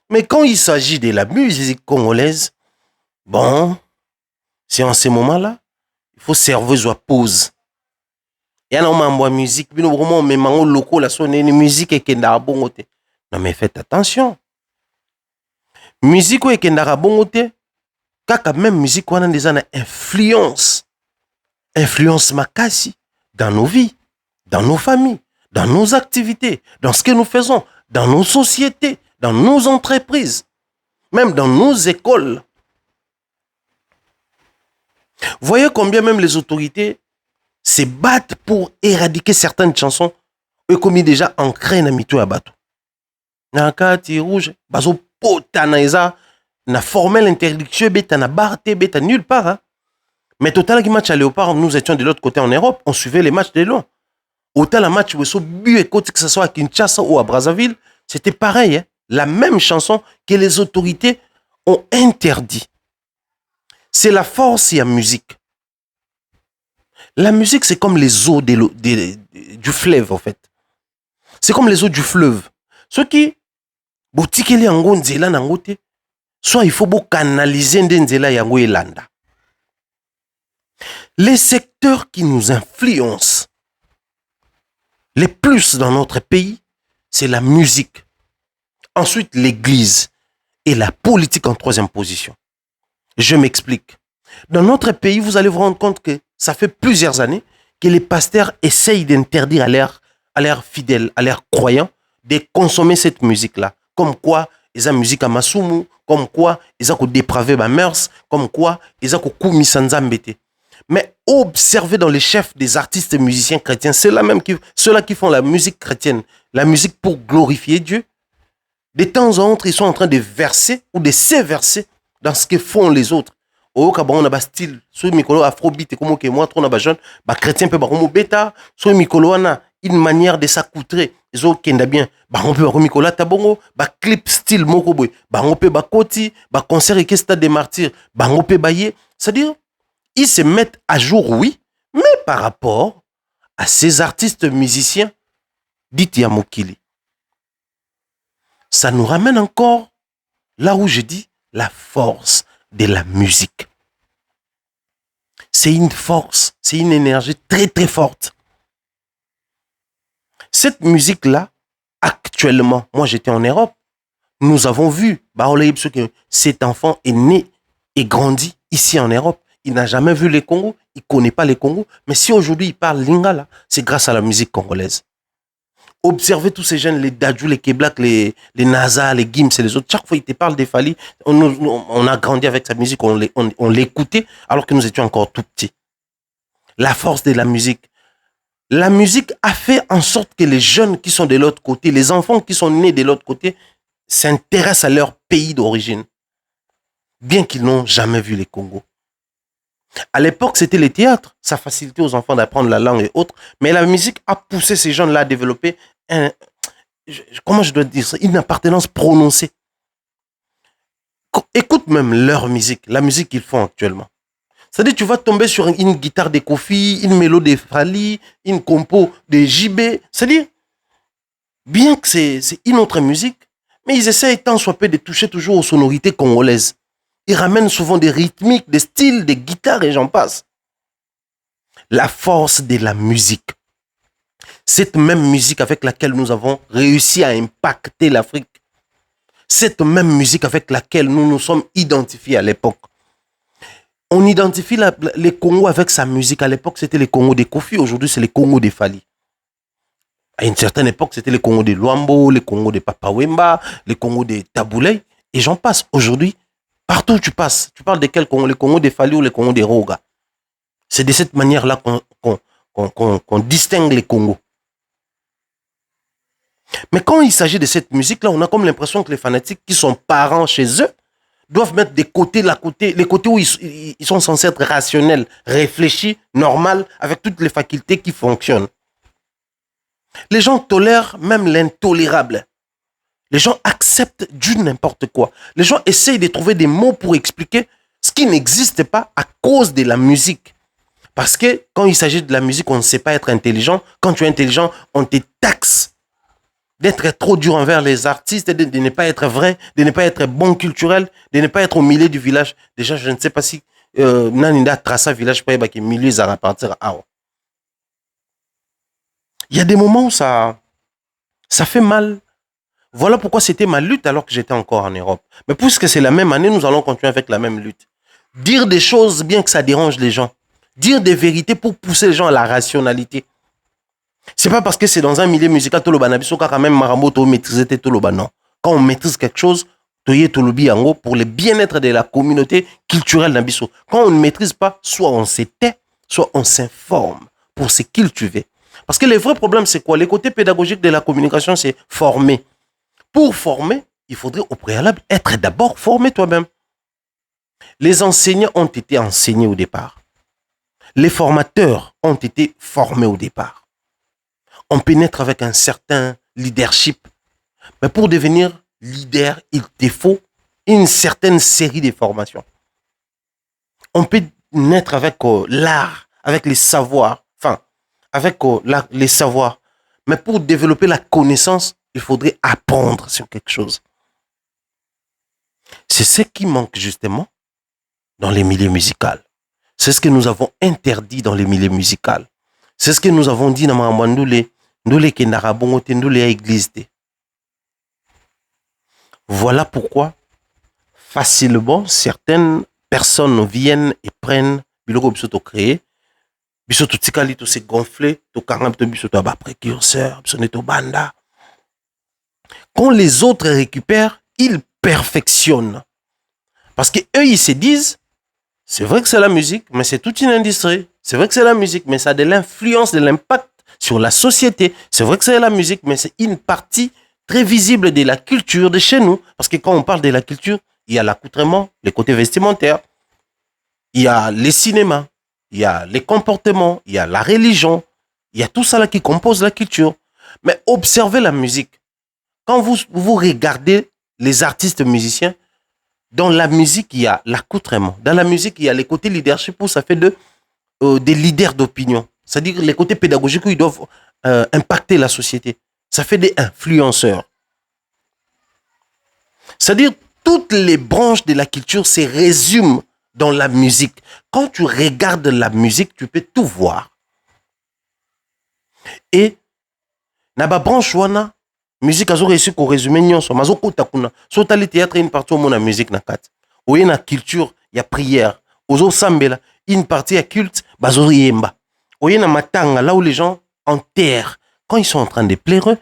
S1: Mais quand il s'agit de la musique congolaise, bon, c'est en ce moment-là, il faut cerveau soit pause. Il y a un musique, mais vraiment, mais mango loco, la sonne une musique et kenda bongote. Non, mais faites attention. Musique et kenda bongote, kaka même musique, on a des influence. Influence makasi dans nos vies, dans nos familles, dans nos activités, dans ce que nous faisons, dans nos sociétés, dans nos entreprises, même dans nos écoles. Voyez combien même les autorités se battent pour éradiquer certaines chansons et comme déjà ancrées dans mito ya bato. Na kati rouge, bazo pota na eza na formelle interdiction beta na barte beta nulle part. Hein? Mais total qui match à Léopard, nous étions de l'autre côté en Europe, on suivait les matchs de loin. Autant la match où but et côté que ce soit à Kinshasa ou à Brazzaville, c'était pareil. Hein? La même chanson que les autorités ont interdit. C'est la force et la musique. La musique, c'est comme les eaux du fleuve, en fait. C'est comme les eaux du fleuve. Ceux qui, soit il faut canaliser nzela yango elanda. Les secteurs qui nous influencent les plus dans notre pays, c'est la musique. Ensuite, l'église et la politique en troisième position. Je m'explique. Dans notre pays, vous allez vous rendre compte que ça fait plusieurs années que les pasteurs essayent d'interdire à leurs fidèles, à leurs croyants, de consommer cette musique-là. Comme quoi, ils ont musique à Masumu, comme quoi, ils ont dépravé ma mœurs, comme quoi, ils ont koumi sanzambete.
S3: Mais observez dans les chefs des artistes et musiciens chrétiens, ceux-là qui font la musique chrétienne, la musique pour glorifier Dieu. De temps en temps, ils sont en train de verser ou de s'éverser dans ce que font les autres. Au Gabon, on a un style, sur le micro afrobeat, comme moi, on a un jeune, chrétien peut avoir un bêta, sur le micro, on a une manière de s'accoutrer. Les autres qui ont bien, on peut avoir un micro tabongo, clip style mokoboy, on peut koti, concert et stade des martyrs, on peut bailler. C'est-à-dire, ils se mettent à jour, oui, mais par rapport à ces artistes musiciens, dites Yamokili. Ça nous ramène encore là où je dis la force de la musique. C'est une force, c'est une énergie très très forte. Cette musique-là, actuellement, moi j'étais en Europe, nous avons vu, cet enfant est né et grandi ici en Europe. Il n'a jamais vu les Congos, il ne connaît pas les Congos, mais si aujourd'hui il parle lingala, c'est grâce à la musique congolaise. Observez tous ces jeunes, les Dadju, les Keblak, les Naza, les Gims et les autres. Chaque fois, ils te parlent des Fali. On a grandi avec sa musique, on l'écoutait alors que nous étions encore tout petits. La force de la musique. La musique a fait en sorte que les jeunes qui sont de l'autre côté, les enfants qui sont nés de l'autre côté, s'intéressent à leur pays d'origine, bien qu'ils n'ont jamais vu les Congos. À l'époque, c'était les théâtres. Ça facilitait aux enfants d'apprendre la langue et autres. Mais la musique a poussé ces jeunes-là à développer comment je dois dire ça, une appartenance prononcée. Écoute même leur musique, la musique qu'ils font actuellement. C'est-à-dire, tu vas tomber sur une guitare de Kofi, une mélodie de Fali, une compo de JB. C'est-à-dire, bien que c'est une autre musique, mais ils essayent tant soit peu de toucher toujours aux sonorités congolaises. Ils ramènent souvent des rythmiques, des styles, des guitares et j'en passe. La force de la musique. Cette même musique avec laquelle nous avons réussi à impacter l'Afrique. Cette même musique avec laquelle nous nous sommes identifiés à l'époque. On identifie les Congos avec sa musique. À l'époque, c'était les Congos des Kofi. Aujourd'hui, c'est les Congos des Fali. À une certaine époque, c'était les Congos des Luambo, les Congos des Papa Wemba, les Congos des Taboulay. Et j'en passe. Aujourd'hui, partout où tu passes, tu parles de quels Congos? Les Congos des Fali ou les Congos des Roga. C'est de cette manière-là qu'on distingue les Congos. Mais quand il s'agit de cette musique-là, on a comme l'impression que les fanatiques qui sont parents chez eux doivent mettre les côtés où ils sont censés être rationnels, réfléchis, normal, avec toutes les facultés qui fonctionnent. Les gens tolèrent même l'intolérable. Les gens acceptent du n'importe quoi. Les gens essayent de trouver des mots pour expliquer ce qui n'existe pas à cause de la musique. Parce que quand il s'agit de la musique, on ne sait pas être intelligent. Quand tu es intelligent, on te taxe d'être trop dur envers les artistes, de ne pas être vrai, de ne pas être bon culturel, de ne pas être au milieu du village. Déjà, je ne sais pas si Naninda traça village pour que milieu ça va partir à. Il y a des moments où ça fait mal. Voilà pourquoi c'était ma lutte alors que j'étais encore en Europe. Mais puisque c'est la même année, nous allons continuer avec la même lutte. Dire des choses bien que ça dérange les gens. Dire des vérités pour pousser les gens à la rationalité. C'est pas parce que c'est dans un milieu musical, quand même Marambo maîtriser non. Quand on maîtrise quelque chose, pour le bien-être de la communauté culturelle d'Abisso. Quand on ne maîtrise pas, soit on se tait, soit on s'informe pour se cultiver. Parce que le vrai problème, c'est quoi? Les côtés pédagogiques de la communication, c'est former. Pour former, il faudrait au préalable être d'abord formé toi-même. Les enseignants ont été enseignés au départ. Les formateurs ont été formés au départ. On pénètre avec un certain leadership. Mais pour devenir leader, il te faut une certaine série de formations. On peut naître avec l'art, avec les savoirs, avec les savoirs. Mais pour développer la connaissance, il faudrait apprendre sur quelque chose. C'est ce qui manque justement dans les milieux musicaux. C'est ce que nous avons interdit dans les milieux musicaux. C'est ce que nous avons dit dans Marambandoulé. Voilà pourquoi facilement certaines personnes viennent et prennent biloko bisoto créé bisoto tikali to se gonfler to karamba to bisoto ba précurseur bisoto banda. Quand les autres récupèrent, ils perfectionnent parce que eux ils se disent
S1: C'est vrai que c'est la musique, mais c'est toute une industrie. C'est vrai que c'est la musique, mais ça a de l'influence, de l'impact sur la société. C'est vrai que c'est la musique, mais c'est une partie très visible de la culture de chez nous. Parce que quand on parle de la culture, il y a l'accoutrement, les côtés vestimentaires, il y a les cinémas, il y a les comportements, il y a la religion, il y a tout ça là qui compose la culture. Mais observez la musique. Quand vous regardez les artistes musiciens, dans la musique, il y a l'accoutrement. Dans la musique, il y a les côtés leadership où ça fait des leaders d'opinion. C'est-à-dire les côtés pédagogiques où ils doivent impacter la société. Ça fait des influenceurs. C'est-à-dire toutes les branches de la culture se résument dans la musique. Quand tu regardes la musique, tu peux tout voir. Et naba branche wana musique azo réussi ko résumer nyonso mazo kota kuna so tali théâtre une partie au mona musique na kat oye na culture ya prière ozo sambela une partie ya culte bazo yemba oye na matanga là où les gens enterrent quand ils sont en train de pleurer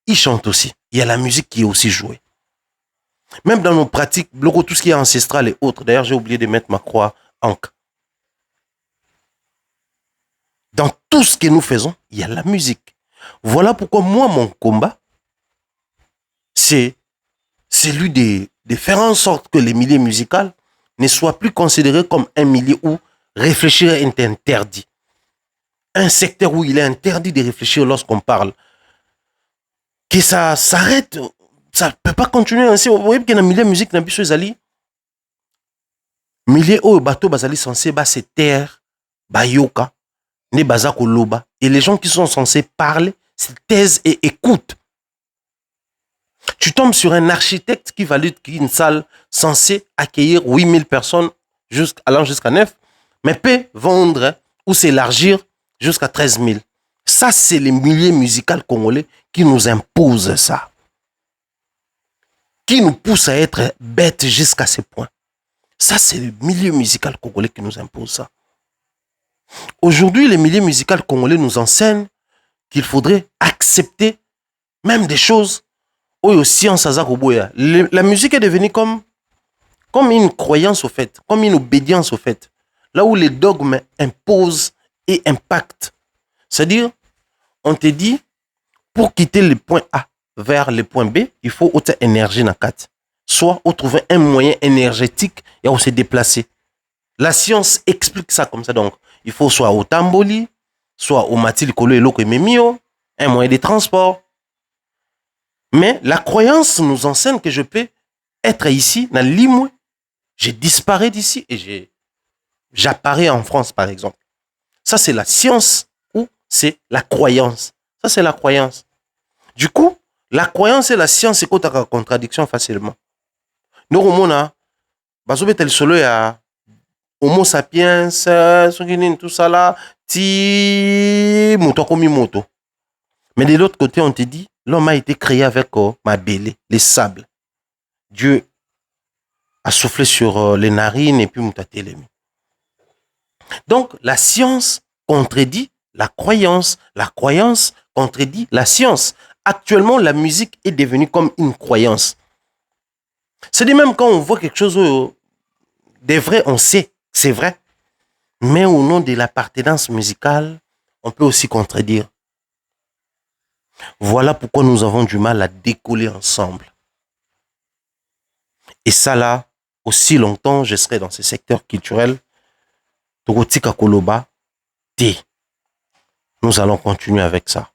S1: ils chantent aussi. Il y a la musique qui est aussi jouée. Même dans nos pratiques, tout ce qui est ancestral et autres. D'ailleurs, j'ai oublié de mettre ma croix ankh. Dans tout ce que nous faisons, il y a la musique. Voilà pourquoi moi, mon combat, c'est celui de faire en sorte que les milieux musicaux ne soient plus considérés comme un milieu où réfléchir est interdit. Un secteur où il est interdit de réfléchir lorsqu'on parle. Que ça s'arrête, ça ne peut pas continuer ainsi. Vous voyez qu'il y a un milieu de musique, il y a un milieu où le bateau est censé se taire, bayoka, ne baza koloba. Et les gens qui sont censés parler, se taisent et écoutent. Tu tombes sur un architecte qui valide qu'une salle censée accueillir 8000 personnes, allant jusqu'à 9, mais peut vendre ou s'élargir jusqu'à 13 000. Ça, c'est le milieu musical congolais qui nous impose ça. Qui nous pousse à être bêtes jusqu'à ce point. Ça, c'est le milieu musical congolais qui nous impose ça. Aujourd'hui, le milieu musical congolais nous enseigne qu'il faudrait accepter même des choses. La musique est devenue comme une croyance au fait, comme une obédience au fait. Là où les dogmes imposent et impactent. C'est-à-dire, on te dit, pour quitter le point A vers le point B, il faut autre énergie dans 4. Soit on trouve un moyen énergétique et on se déplacer. La science explique ça comme ça. Donc, il faut soit au tamboli, soit au matil kolo et loko memio, un moyen de transport. Mais la croyance nous enseigne que je peux être ici, dans l'Imoué, je disparais d'ici et j'apparais en France, par exemple. Ça, c'est la science ou c'est la croyance. Ça, c'est la croyance. Du coup, la croyance et la science, c'est quoi ta contradiction facilement. Nous, au monde, le solo ya Homo sapiens, tout ça là, ti moto komi moto. Mais de l'autre côté, on te dit, l'homme a été créé avec ma bélé, les sables. Dieu a soufflé sur les narines et puis mutatelemi. Donc, la science contredit la croyance contredit la science. Actuellement, la musique est devenue comme une croyance. C'est-à-dire même quand on voit quelque chose de vrai, on sait, c'est vrai. Mais au nom de l'appartenance musicale, on peut aussi contredire. Voilà pourquoi nous avons du mal à décoller ensemble. Et ça là, aussi longtemps, je serai dans ce secteur culturel. Togotika Koloba, nous allons continuer avec ça.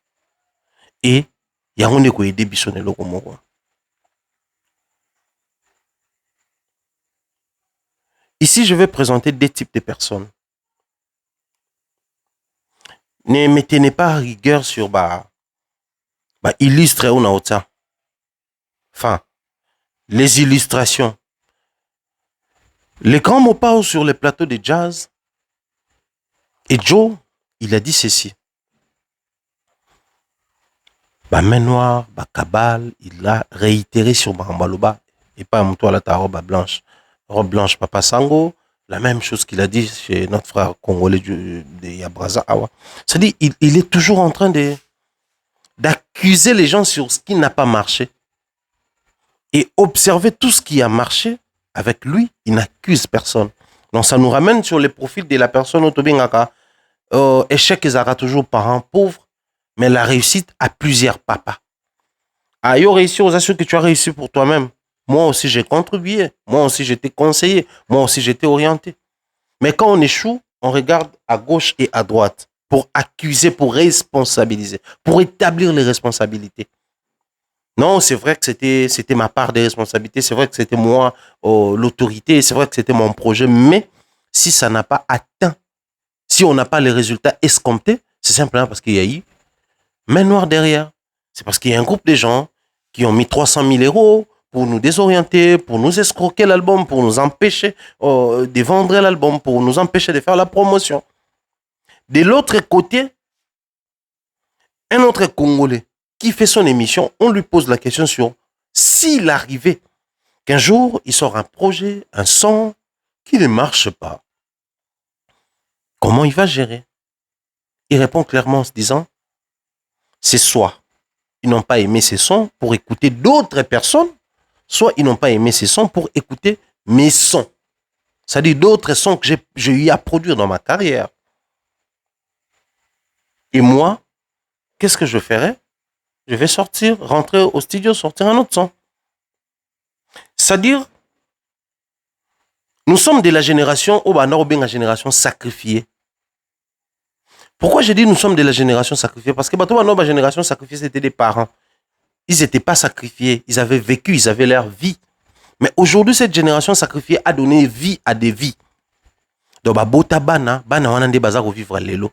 S1: Et il y a un qui est débissonné le Komoro. Ici, je vais présenter deux types de personnes. Ne mettez pas rigueur sur illustre ou naota. Enfin, les illustrations. Les grands mots parlent sur les plateaux de jazz. Et Joe, il a dit ceci. Main noire, cabale, il a réitéré sur Bambaloba. Et pas à toi là, ta robe blanche. Robe blanche, Papa Sango. La même chose qu'il a dit chez notre frère congolais de Yabraza Awa. C'est-à-dire, il est toujours en train d'accuser les gens sur ce qui n'a pas marché. Et observer tout ce qui a marché avec lui, il n'accuse personne. Donc, ça nous ramène sur les profils de la personne autobingaka. Échec, ils aura toujours parents pauvres, mais la réussite a plusieurs papas. Ah, yo réussi aux assurances que tu as réussi pour toi-même. Moi aussi, j'ai contribué. Moi aussi, j'étais conseillé. Moi aussi, j'étais orienté. Mais quand on échoue, on regarde à gauche et à droite pour accuser, pour responsabiliser, pour établir les responsabilités. Non, c'est vrai que c'était ma part de responsabilité. C'est vrai que c'était moi l'autorité. C'est vrai que c'était mon projet. Mais si ça n'a pas atteint, si on n'a pas les résultats escomptés, c'est simplement parce qu'il y a eu main noire derrière. C'est parce qu'il y a un groupe de gens qui ont mis 300 000 euros pour nous désorienter, pour nous escroquer l'album, pour nous empêcher de vendre l'album, pour nous empêcher de faire la promotion. De l'autre côté, un autre Congolais qui fait son émission, on lui pose la question sur s'il arrivait qu'un jour, il sort un projet, un son qui ne marche pas. Comment il va gérer? Il répond clairement en se disant, c'est soit ils n'ont pas aimé ces sons pour écouter d'autres personnes, soit ils n'ont pas aimé ces sons pour écouter mes sons. C'est-à-dire d'autres sons que j'ai eu à produire dans ma carrière. Et moi, qu'est-ce que je ferais? Je vais sortir, rentrer au studio, sortir un autre son. C'est-à-dire, nous sommes de la génération, la génération sacrifiée. Pourquoi j'ai dit nous sommes de la génération sacrifiée? Parce que la génération sacrifiée, c'était des parents. Ils n'étaient pas sacrifiés. Ils avaient vécu, ils avaient leur vie. Mais aujourd'hui, cette génération sacrifiée a donné vie à des vies. Donc, bota bana wanande baza vivre lelo.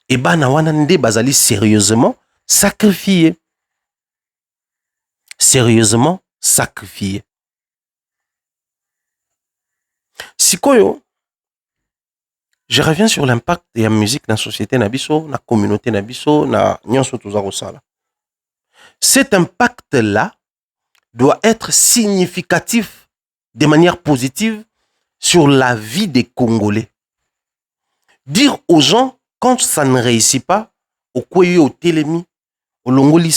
S1: Et bana wanande bazali sérieusement sacrifié. Sérieusement sacrifié. Sikoyo, je reviens sur l'impact de la musique dans la société nabiso, dans la communauté nabiso, dans nyonso tozarosala. Cet impact-là doit être significatif de manière positive sur la vie des Congolais. Dire aux gens, quand ça ne réussit pas, au Kouye, au Télémi, au Longoli,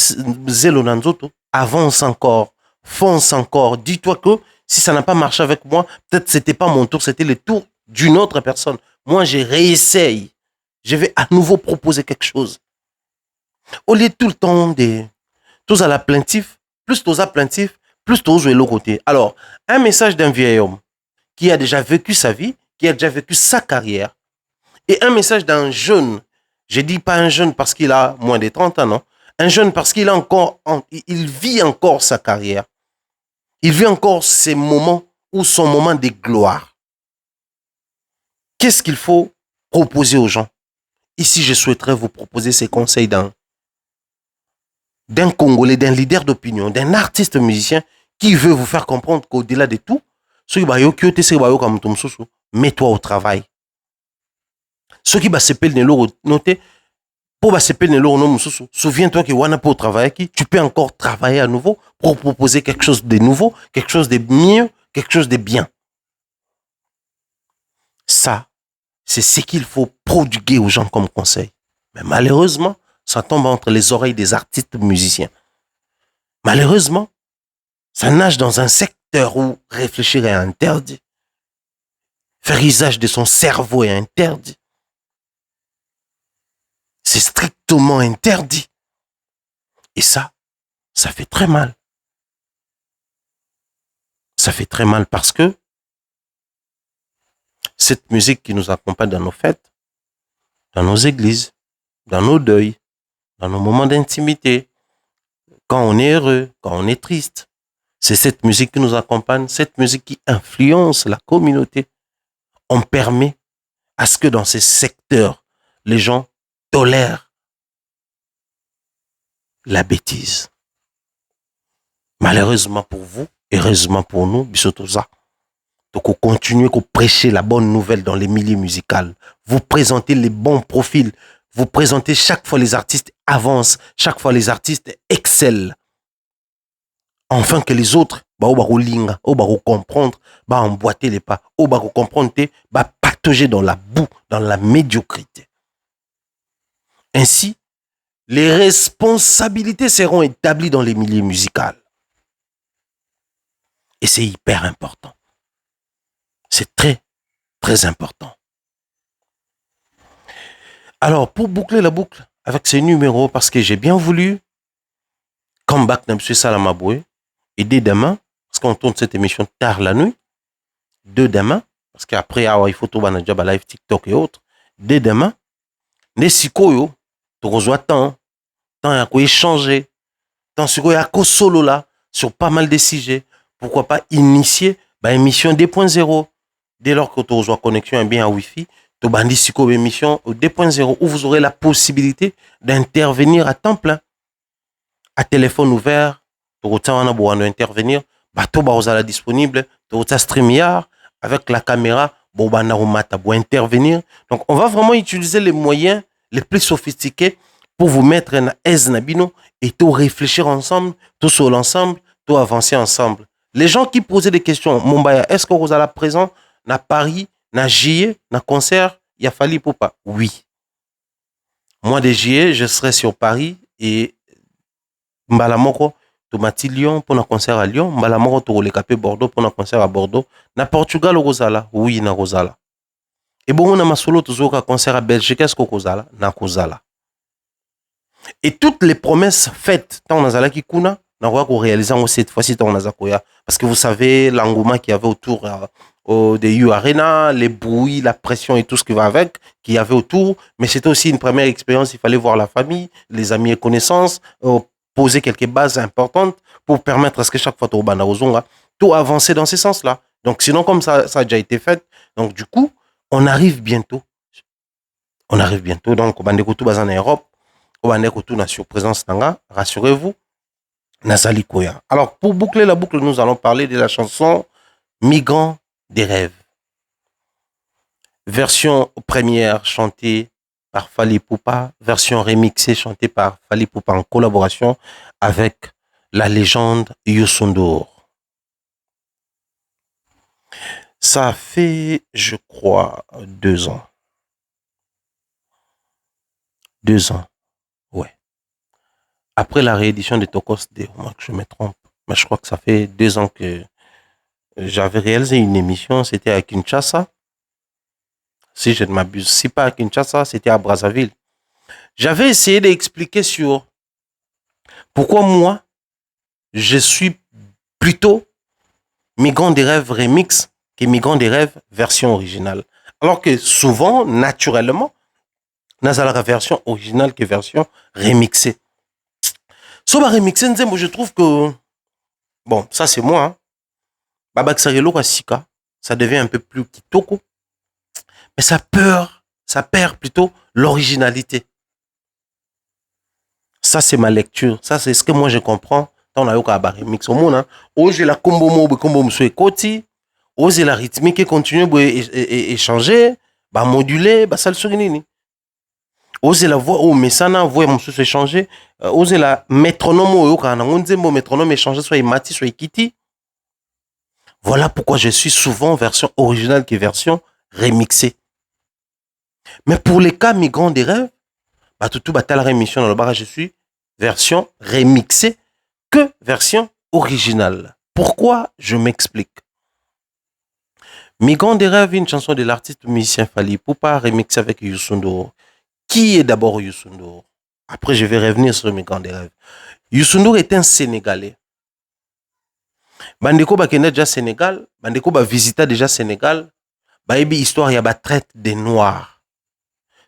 S1: Zelo Nanzoto, avance encore, fonce encore. Dis-toi que si ça n'a pas marché avec moi, peut-être c'était pas mon tour, c'était le tour d'une autre personne. Moi, je réessaye. Je vais à nouveau proposer quelque chose. Au lieu de tout le temps de tous à la plaintif, plus tous à plaintif, plus tous à l'autre côté. Alors, un message d'un vieil homme qui a déjà vécu sa vie, qui a déjà vécu sa carrière, et un message d'un jeune, je dis pas un jeune parce qu'il a moins de 30 ans, non, un jeune parce qu'il a encore, il vit encore sa carrière. Il vit encore ses moments ou son moment de gloire. Qu'est-ce qu'il faut proposer aux gens? Ici, je souhaiterais vous proposer ces conseils d'un Congolais, d'un leader d'opinion, d'un artiste musicien qui veut vous faire comprendre qu'au-delà de tout, mets-toi au travail. Ce qui va s'appeler noter, pour s'appeler souviens-toi que wana pour travailler, tu peux encore travailler à nouveau pour proposer quelque chose de nouveau, quelque chose de mieux, quelque chose de bien. Ça, c'est ce qu'il faut prodiguer aux gens comme conseil. Mais malheureusement, ça tombe entre les oreilles des artistes musiciens. Malheureusement, ça nage dans un secteur où réfléchir est interdit. Faire usage de son cerveau est interdit. C'est strictement interdit. Et ça fait très mal. Ça fait très mal parce que cette musique qui nous accompagne dans nos fêtes, dans nos églises, dans nos deuils, dans nos moments d'intimité, quand on est heureux, quand on est triste, c'est cette musique qui nous accompagne, cette musique qui influence la communauté. On permet à ce que dans ces secteurs, les gens tolèrent la bêtise. Malheureusement pour vous, heureusement pour nous, Bissotoza, donc on continue à prêcher la bonne nouvelle dans les milieux musicaux. Vous présentez les bons profils. Vous présentez chaque fois les artistes avancent, chaque fois les artistes excellent. Enfin que les autres, comprendre, emboîter les pas, comprendre, patauger dans la boue, dans la médiocrité. Ainsi, les responsabilités seront établies dans les milieux musicaux. Et c'est hyper important. C'est très, Très important. Alors, pour boucler la boucle avec ces numéros, parce que j'ai bien voulu comeback M. Salamaboué, et dès demain, parce qu'on tourne cette émission tard la nuit, dès demain, parce qu'après, il faut tout le live TikTok et autres, dès demain, les sikoyo, tu reçois tant il y a quoi échanger, tant il y a quoi solo là, sur pas mal de sujets, pourquoi pas initier émission 2.0, dès lors que tu reçois connexion bien à Wi-Fi, tu bandis siko émission 2.0 où vous aurez la possibilité d'intervenir à temps plein, à téléphone ouvert, tu reçois intervenir, tu vas disponible, tu reçois StreamYard avec la caméra, pour intervenir. Donc on va vraiment utiliser les moyens les plus sophistiqués pour vous mettre en aise nabino et tout réfléchir ensemble, tout sur l'ensemble, tout avancer ensemble. Les gens qui posaient des questions, Mombaya, est-ce que vous allez présent na Paris, na JE, na concert, il a fallu pour pas? Oui. Moi de JE, je serai sur Paris et Mbalamoko, Tomati Lyon pour un concert à Lyon, Mbalamoko to le capé Bordeaux pour un concert à Bordeaux, na Portugal au Rosala, oui na Rosala. Et bon on a ma solo toujours un concert à Belgique, est-ce que Rosala, na Rosala. Et toutes les promesses faites dans Nazala Kikuna, nous réalisons cette fois-ci dans Nazakoya. Parce que vous savez, l'engouement qu'il y avait autour des U Arena, les bruits, la pression et tout ce qui va avec, qu'il y avait autour. Mais c'était aussi une première expérience. Il fallait voir la famille, les amis et connaissances, poser quelques bases importantes pour permettre à ce que chaque fois, tout avancer dans ce sens-là. Donc, sinon, comme ça a déjà été fait. Donc, du coup, on arrive bientôt. Donc, on va en Europe. On va sur présence Nanga, rassurez-vous, Nazali Koya. Alors, pour boucler la boucle, nous allons parler de la chanson Migrants des rêves. Version première chantée par Fally Ipupa, version remixée chantée par Fally Ipupa en collaboration avec la légende Youssou N'Dour. Ça fait, je crois, 2 ans. 2 ans. Ouais. Après la réédition de Tokos D, je me trompe, mais je crois que ça fait 2 ans que j'avais réalisé une émission, c'était à Kinshasa. Si je ne m'abuse, si pas à Kinshasa, c'était à Brazzaville. J'avais essayé d'expliquer sur pourquoi moi, je suis plutôt Migrant des rêves remix que Migrant des rêves version originale. Alors que souvent, naturellement, nous avons la version originale que version remixée. So ba remixé nzembo, je trouve que bon, ça c'est moi hein. Babak Sarelo Sika, ça devient un peu plus kitoko. Mais ça perd plutôt l'originalité. Ça c'est ma lecture, ça c'est ce que moi je comprends dans la yoka ba remix au monde hein. Oje la combo mso ekoti, oje la rythmique et continue et changer, ba moduler, ba sal surinini. Osez la voix au mesana voix mon se changer, osez la métronome au kana ngonzembo métronome changer soit mati soit kiti. Voilà pourquoi je suis souvent version originale que version remixée. Mais pour les cas migrants des rêves, bah tout batal rémission dans le bar je suis version remixée que version originale. Pourquoi? Je m'explique. Migrants des rêves, une chanson de l'artiste musicien Fally Ipupa remixée avec Youssou N'Dour. Qui est d'abord Youssou N'Dour? Après, je vais revenir sur Migrants des rêves. Youssou N'Dour est un Sénégalais. Bandeko bakende déjà Sénégal, Bandeko ba visita déjà Sénégal, ba ebi histoire ya ba traite des noirs.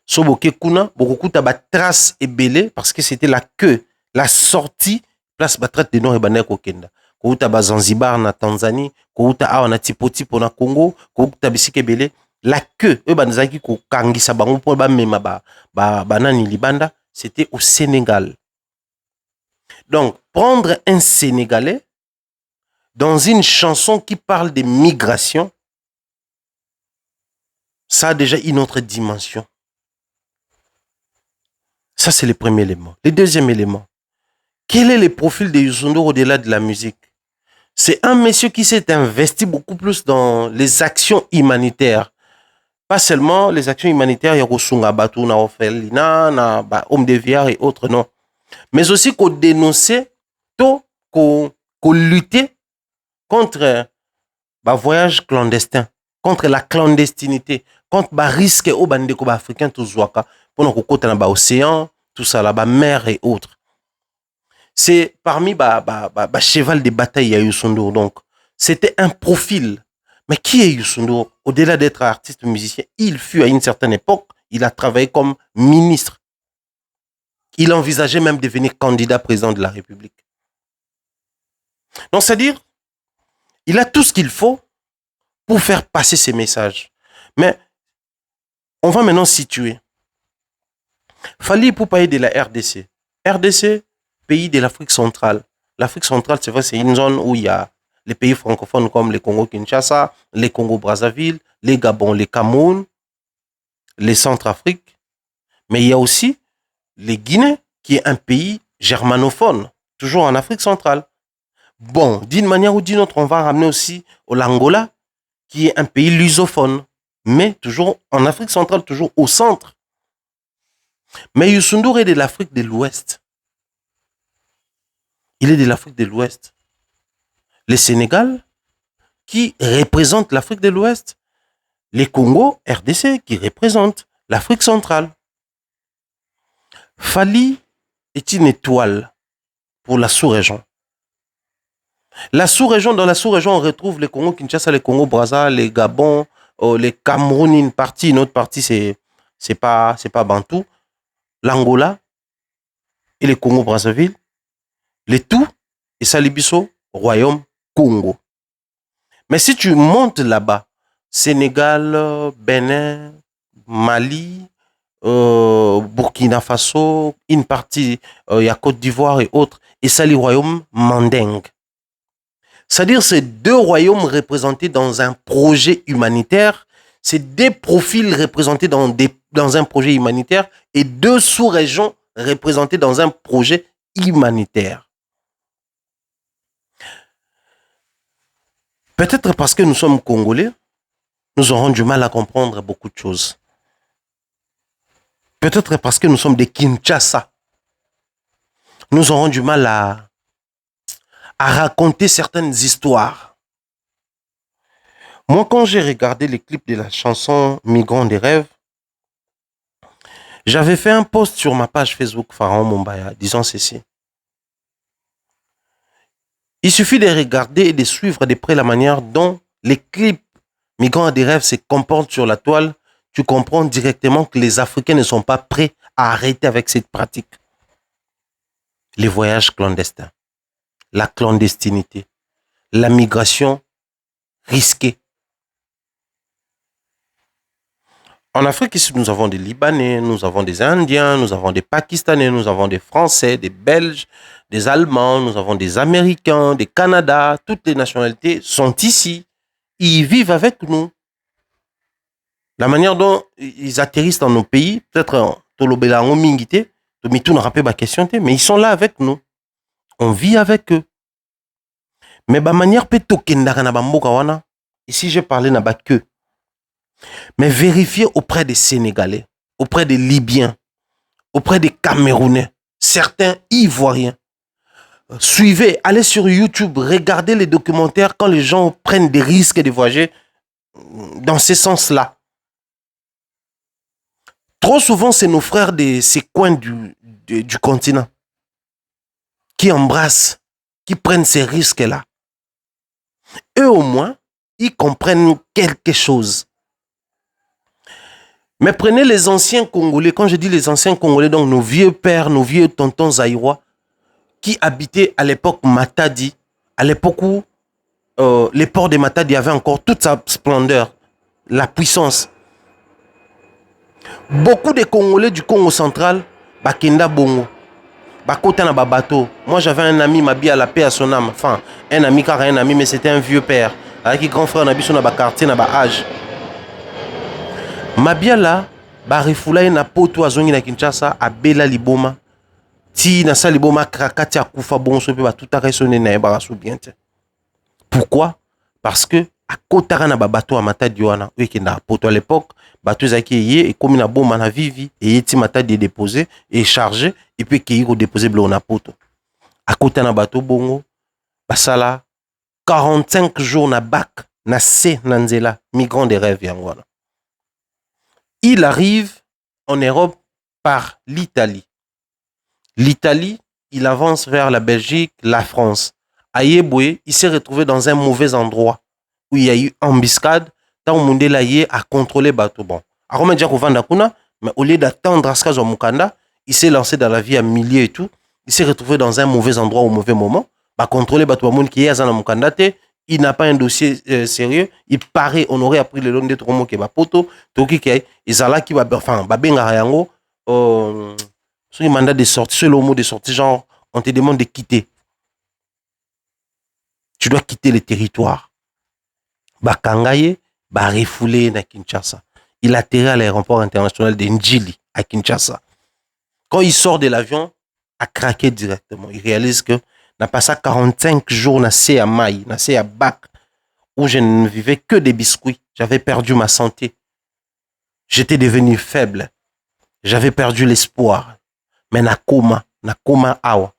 S1: So boke kuna, bokukuta ba trace ebele parce que c'était la queue, la sortie place ba traite des noirs et bandeko kenda. Kouta ba Zanzibar na Tanzanie, kouta awa na Tipoti na Congo, kouta bisike ebele. La queue, banzaki ko kangisa bango po ba mema ba nani libanda, c'était au Sénégal. Donc, prendre un Sénégalais dans une chanson qui parle de migration, ça a déjà une autre dimension. Ça, c'est le premier élément. Le deuxième élément, quel est le profil de Youssou N'Dour au-delà de la musique? C'est un monsieur qui s'est investi beaucoup plus dans les actions humanitaires. Pas seulement les actions humanitaires, il y a Rosunga Batou, na Ofelina, na Homme de Viard et autres, non. Mais aussi qu'on dénoncer, qu'on lutter contre voyage clandestin.
S3: contre la clandestinité, contre ba risque au bandeko ba africain tout zwaka pour nous côté dans ba océan, tout ça là ba mer et autres. C'est parmi ba cheval de bataille ya Youssou N'Dour. Donc c'était un profil. Mais qui est Youssou N'Dour? Au-delà d'être artiste musicien, il fut à une certaine époque, il a travaillé comme ministre. Il envisageait même devenir candidat président de la République. Donc c'est-à-dire, il a tout ce qu'il faut pour faire passer ses messages. Mais on va maintenant situer. Fally Ipupa de la RDC. RDC, pays de l'Afrique centrale. L'Afrique centrale, c'est vrai, c'est une zone où il y a les pays francophones comme les Congo-Kinshasa, les Congo-Brazzaville, les Gabon, les Cameroun, les Centrafrique. Mais il y a aussi les Guinées, qui est un pays germanophone, toujours en Afrique centrale. Bon, d'une manière ou d'une autre, on va ramener aussi au l'Angola, qui est un pays lusophone, mais toujours en Afrique centrale, toujours au centre. Mais Youssou N'Dour est de l'Afrique de l'Ouest. Il est de l'Afrique de l'Ouest. Le Sénégal, qui représente l'Afrique de l'Ouest. Les Congo, RDC, qui représente l'Afrique centrale. Fally est une étoile pour la sous-région. La sous-région, dans la sous-région, on retrouve les Congo-Kinshasa, les Congo-Brazza, les Gabon, les Cameroun, une partie, une autre partie, c'est pas Bantou. L'Angola et les Congo-Brazzaville. Les tout, et Salibiso, Royaume Congo. Mais si tu montes là-bas, Sénégal, Bénin, Mali, Burkina Faso, une partie, il y a Côte d'Ivoire et autres, et ça, les royaumes mandingues. C'est-à-dire, ces deux royaumes représentés dans un projet humanitaire, c'est des profils représentés dans un projet humanitaire et deux sous-régions représentées dans un projet humanitaire. Peut-être parce que nous sommes Congolais, nous aurons du mal à comprendre beaucoup de choses. Peut-être parce que nous sommes des Kinshasa, nous aurons du mal à raconter certaines histoires. Moi, quand j'ai regardé les clips de la chanson Migrants des rêves, j'avais fait un post sur ma page Facebook Pharaon Mumbaya disant ceci. Il suffit de regarder et de suivre de près la manière dont les clips Migrants des rêves se comportent sur la toile. Tu comprends directement que les Africains ne sont pas prêts à arrêter avec cette pratique. Les voyages clandestins, la clandestinité, la migration risquée. En Afrique, ici, nous avons des Libanais, nous avons des Indiens, nous avons des Pakistanais, nous avons des Français, des Belges, des Allemands, nous avons des Américains, des Canadiens. Toutes les nationalités sont ici. Ils vivent avec nous. La manière dont ils atterrissent dans nos pays, peut-être mais ils sont là avec nous. On vit avec eux. Mais la manière ici j'ai parlé n'a que. Mais vérifiez auprès des Sénégalais, auprès des Libyens, auprès des Camerounais, certains Ivoiriens. Suivez, allez sur YouTube, regardez les documentaires quand les gens prennent des risques de voyager dans ce sens-là. Trop souvent, c'est nos frères de ces coins du continent qui embrassent, qui prennent ces risques-là. Eux, au moins, ils comprennent quelque chose. Mais prenez les anciens Congolais. Quand je dis les anciens Congolais, donc nos vieux pères, nos vieux tontons zaïrois, qui habitaient à l'époque Matadi, à l'époque où les ports de Matadi avaient encore toute sa splendeur, la puissance. Beaucoup de Congolais du Congo central, Bakenda Bongo, Bakota na bateau. Moi j'avais un ami, Mabi à la paix à son âme. Enfin, un ami car un ami, mais c'était un vieux père. Avec grand frère Nabi sur na quartier na âge. Mabia là, Barifula na poto azongi na Kinshasa, Abela Liboma. Ti na sa Liboma krakati akufa bonso pe ba tout arrêté na barasu bien. Pourquoi? Parce que à Kotara na bateau à Matadi wana, oui qui na poto à l'époque, bateau zaki yé et comme na bomba na vivi et ti Matadi déposé et chargé et puis qui ko déposer blo na poto. À côté na bateau bongo, basala 45 jours na bac
S1: na se nanzela, migrant des rêves yangwana. Il arrive en Europe par l'Italie. L'Italie, il avance vers la Belgique, la France. À Yeboué, il s'est retrouvé dans un mauvais endroit où il y a eu embuscade. Tant Mundela Yé a contrôlé bateau. Bon, Aroma Djakouvanda Kuna, mais au lieu d'attendre à ce qu'il Mukanda, il s'est lancé dans la vie à milliers et tout. Il s'est retrouvé dans un mauvais endroit au mauvais moment. Bah, contrôler bateau Moun qui est à Mukanda, il n'a pas un dossier sérieux. Il paraît, on aurait appris le long de Tromo qui est poto, Toki qui est, Izala qui va, enfin, Babenga Hayango, sur le mandat de sortie, sur le mot de sortie, genre, on te demande de quitter. Tu dois quitter le territoire. Bakangaye, refoulé na Kinshasa. Il atterrit à l'aéroport international de Njili, à Kinshasa. Quand il sort de l'avion, a craqué directement. Il réalise que n'a passé 45 jours na à maille, na à bac, où je ne vivais que des biscuits. J'avais perdu ma santé. J'étais devenu faible. J'avais perdu l'espoir. Mais na coma awa.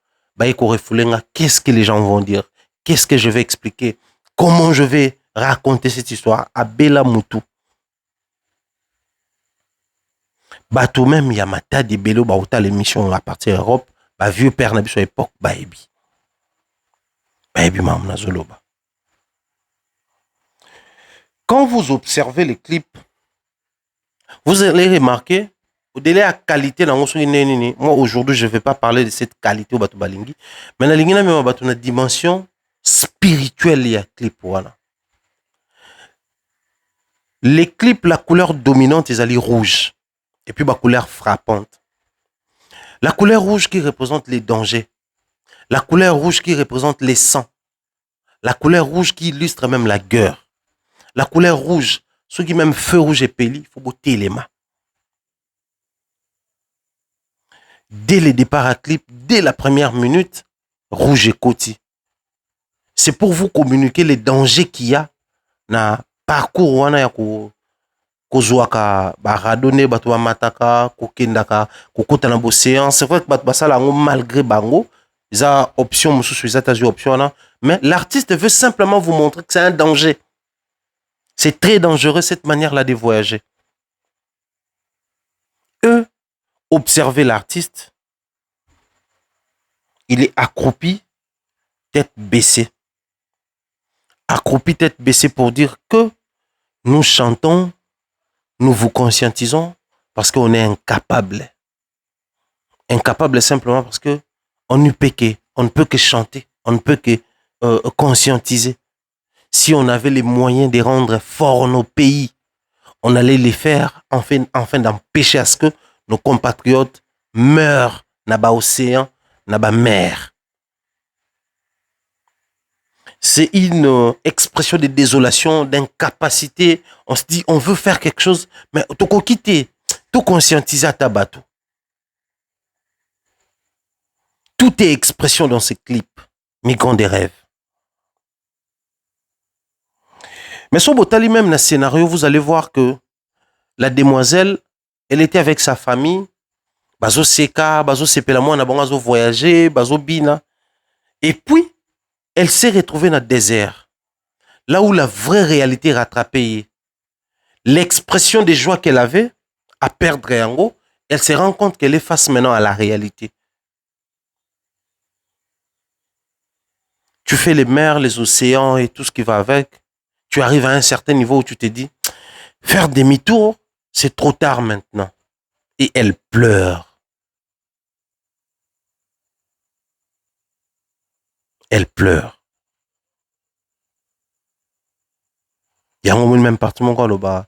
S1: Qu'est-ce que les gens vont dire? Qu'est-ce que je vais expliquer? Comment je vais raconter cette histoire à Bela Moutou? Bateau même Yamata de Belo Baouta l'émission à partir d'Europe, vieux père n'a à l'époque, Baebi Mamna Zoloba. Quand vous observez les clips, vous allez remarquer, au-delà de la qualité, moi aujourd'hui je ne vais pas parler de cette qualité au Batou Balingi, mais la ligne même une dimension spirituelle, il y a clip. Voilà. Les clips, la couleur dominante, ils allaient rouge. Et puis, la couleur frappante. La couleur rouge qui représente les dangers. La couleur rouge qui représente les sangs. La couleur rouge qui illustre même la guerre. La couleur rouge, ceux qui même feu rouge et péli, il faut botter les mains. Dès le départ à clip, dès la première minute, rouge et côté. C'est pour vous communiquer les dangers qu'il y a dans le parcours wana ya kozwaka baradone bato ba mataka kokendaka kokota na l'océan. C'est vrai que bato basala ngo malgré bango isa option mususu isa tazu option là, mais l'artiste veut simplement vous montrer que c'est un danger. C'est très dangereux cette manière là de voyager. Eux, observez l'artiste, il est accroupi, tête baissée. Accroupi, tête baissée pour dire que nous chantons, nous vous conscientisons parce qu'on est incapable. Incapable simplement parce que on ne peut que chanter, on ne peut que conscientiser. Si on avait les moyens de rendre forts nos pays, on allait les faire afin d'empêcher à ce que nos compatriotes meurent dans l'océan, dans la mer. C'est une expression de désolation, d'incapacité. On se dit, on veut faire quelque chose, mais tout quitter, tout conscientiser à ta bateau. Tout est expression dans ces clips, migrants des rêves. Mais sur Botali, même dans le scénario, vous allez voir que la demoiselle, elle était avec sa famille. Bazo Seka, Bazo Sepelamoa, na bango voyager, Bazo Bina. Et puis, elle s'est retrouvée dans le désert. Là où la vraie réalité rattrapée. L'expression de joie qu'elle avait à perdre Yango, elle se rend compte qu'elle est face maintenant à la réalité. Tu fais les mers, les océans et tout ce qui va avec. Tu arrives à un certain niveau où tu te dis, faire demi-tour, c'est trop tard maintenant. Et elle pleure. Elle pleure. Il y a un moment même partout mon gars là-bas.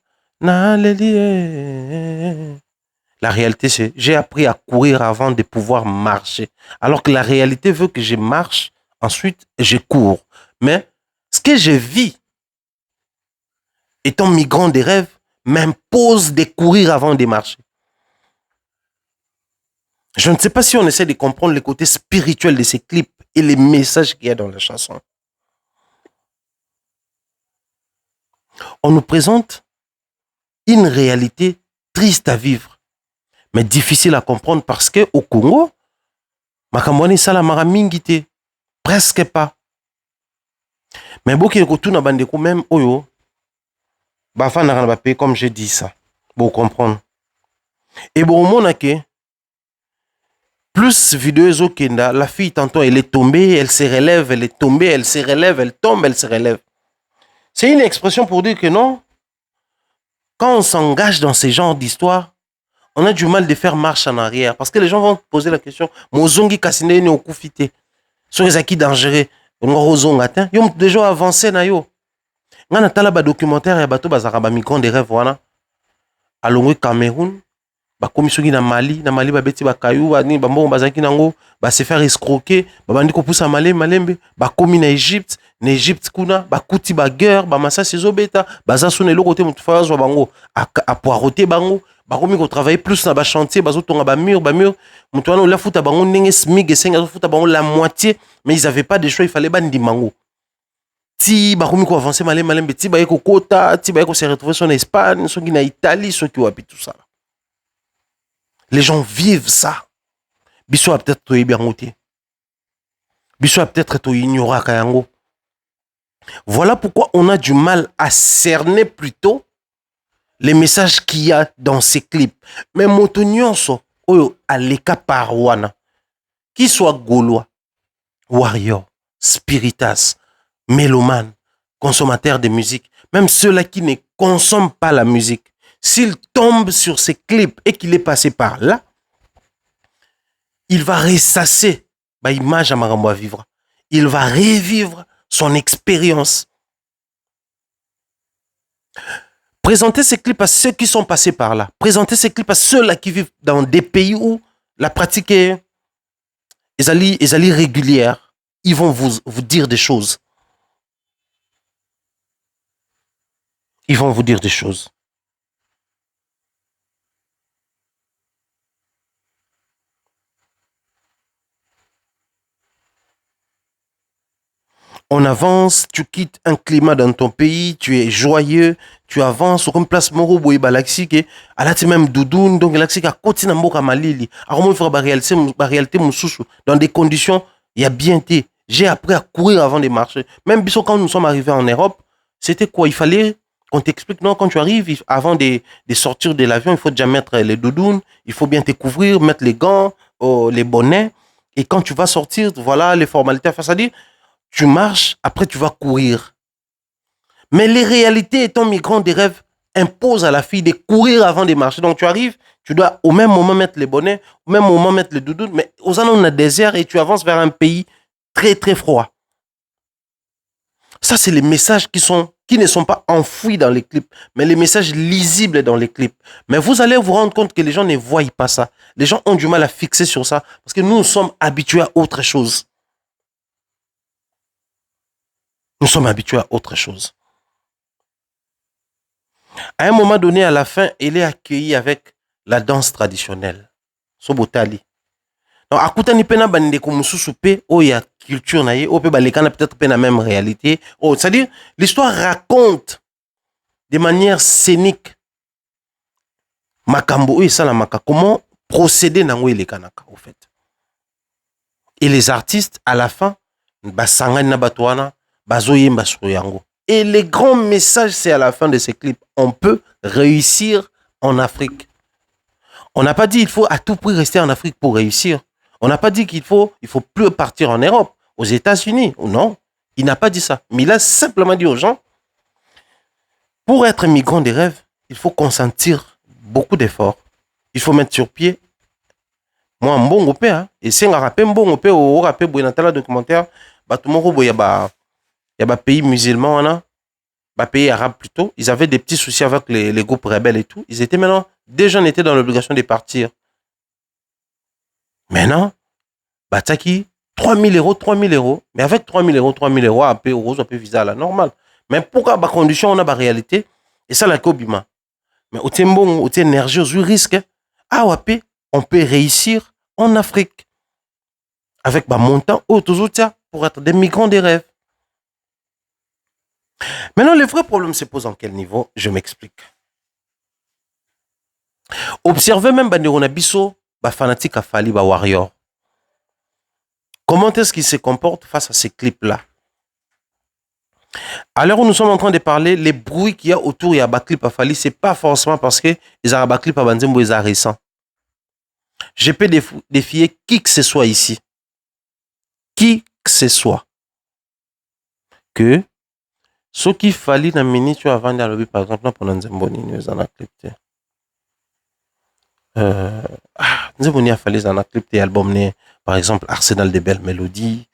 S1: La réalité c'est, j'ai appris à courir avant de pouvoir marcher. Alors que la réalité veut que je marche, ensuite je cours. Mais ce que je vis, étant migrant des rêves, m'impose de courir avant de marcher. Je ne sais pas si on essaie de comprendre le côté spirituel de ces clips et les messages qu'il y a dans la chanson. On nous présente une réalité triste à vivre, mais difficile à comprendre parce que au Congo, makamwani sala maramingite, presque pas.
S3: Mais beaucoup de tout na bandeko même oyo ba fa na ba payer comme j'ai dit ça. Pour comprendre. Et bon mon que plus vidéo okenda, la fille tantôt elle est tombée, elle se relève, elle est tombée, elle se relève, elle tombe, elle se relève. C'est une expression pour dire que non, quand on s'engage dans ce genre d'histoire, on a du mal de faire marche en arrière. Parce que les gens vont poser la question, Mozongi kasine ni okufite. So ezaki dangereux. On a déjà avancé na yo. On a tala ba documentaire ya bato bazaka ba migrants de rêve wana. Alongwe Cameroun, ba komisoki na Mali ba beti ba kayu ba ni ba mbongo bazaki nango, ba se faire escroquer, ba bandi ko poussa malembe, ba komi na Égypte kuna, ba kuti ba guerre, ba massa sezo beta, ba za sone lokote mutu fazo bango, a poireauter bango, ba komi ko travailler plus na ba chantier, ba zo tonga ba mur, mutu wana la futa bango ndenge smig esenga zo futa bango la moitié, mais ils avaient pas de choix, il fallait ba ndimango. Ti ba komi ko avancer malembe, ti ba yeko kota, ti ba yeko se retrouver son Espagne, soki na Italie, soki wapi tout ça. Les gens vivent ça. Biso a peut-être toyebi yango te. Biso a peut-être to ignora kayango. Voilà pourquoi on a du mal à cerner plutôt les messages qu'il y a dans ces clips. Mais moto nyonso oyo aleka parwana, qui soit gaulois, warrior, spiritas, mélomane, consommateur de musique, même ceux-là qui ne consomment pas la musique, s'il tombe sur ces clips et qu'il est passé par là, il va ressasser bah, image à Marambo à vivre. Il va revivre son expérience. Présentez ces clips à ceux qui sont passés par là. Présentez ces clips à ceux-là qui vivent dans des pays où la pratique est régulière. Ils vont vous dire des choses. Ils vont vous dire des choses. On avance, tu quittes un climat dans ton pays, tu es joyeux, tu avances sur une place moro boy balaxi que à la même doudoun donc galaxy a continue mboka malili. Alors il faut réalité mususu dans des conditions il y a bien été. J'ai appris à courir avant de marcher. Même biso quand nous sommes arrivés en Europe, c'était quoi? Il fallait qu'on t'explique non quand tu arrives avant de sortir de l'avion, il faut déjà mettre les doudounes, il faut bien te couvrir, mettre les gants, les bonnets et quand tu vas sortir, voilà les formalités à faire, c'est-à-dire tu marches, après tu vas courir. Mais les réalités étant migrant des rêves imposent à la fille de courir avant de marcher. Donc tu arrives, tu dois au même moment mettre les bonnets, au même moment mettre les doudounes, mais aux alentours on a désert et tu avances vers un pays très très froid. Ça c'est les messages qui ne sont pas enfouis dans les clips, mais les messages lisibles dans les clips. Mais vous allez vous rendre compte que les gens ne voient pas ça. Les gens ont du mal à fixer sur ça parce que nous sommes habitués à autre chose. Nous sommes habitués à autre chose. À un moment donné, à la fin, elle est accueillie avec la danse traditionnelle. Sobotali. Donc, à Koutani Pena Bandeko Moussoupé, oh, il y a culture, oh, peut-être la même réalité. Oh, c'est-à-dire, l'histoire raconte de manière scénique Makambo et Salamaka, comment procéder dans les Kanaka, au fait. Et les artistes, à la fin, Basangani Nabatouana, et les grands messages, c'est à la fin de ces clips. On peut réussir en Afrique. On n'a pas dit qu'il faut à tout prix rester en Afrique pour réussir. On n'a pas dit qu'il faut plus partir en Europe, aux États-Unis. Non, il n'a pas dit ça. Mais il a simplement dit aux gens, pour être migrant des rêves, il faut consentir beaucoup d'efforts. Il faut mettre sur pied. Moi, un bon gopé, hein. Et c'est un rappel bon gopé, au rappel, dans le documentaire, tout le monde, il y a des pays musulmans, des pays arabes plutôt. Ils avaient des petits soucis avec les groupes rebelles et tout. Ils étaient maintenant, déjà, on était dans l'obligation de partir. Maintenant, Bataki, 3 000 €. Mais avec 3 000 €, à payer euros, on peut visa là, normal. Mais pourquoi, bah, condition, on a la réalité. Et ça, la Kobima. Mais au Timbon, au énergie, au risque, on peut réussir en Afrique. Avec bah, montant, pour être des migrants des rêves. Maintenant, le vrai problème se pose en quel niveau? Je m'explique. Observez même Bandero Nabiso, fanatique à Fali, warrior. Comment est-ce qu'il se comporte face à ces clips-là?
S1: À l'heure où nous sommes en train de parler, les bruits qu'il y a autour de Bakli Pafali, ce n'est pas forcément parce que les Bakli Pabanzembo sont récents. Je peux défier qui que ce soit ici, qui que ce soit, que ce qui fallait dans minute avant de lobby, par exemple, pendant Nzemboni, nous en accepté. Nzemboni a fallu en accepter l'album, par exemple, Arsenal de belles mélodies,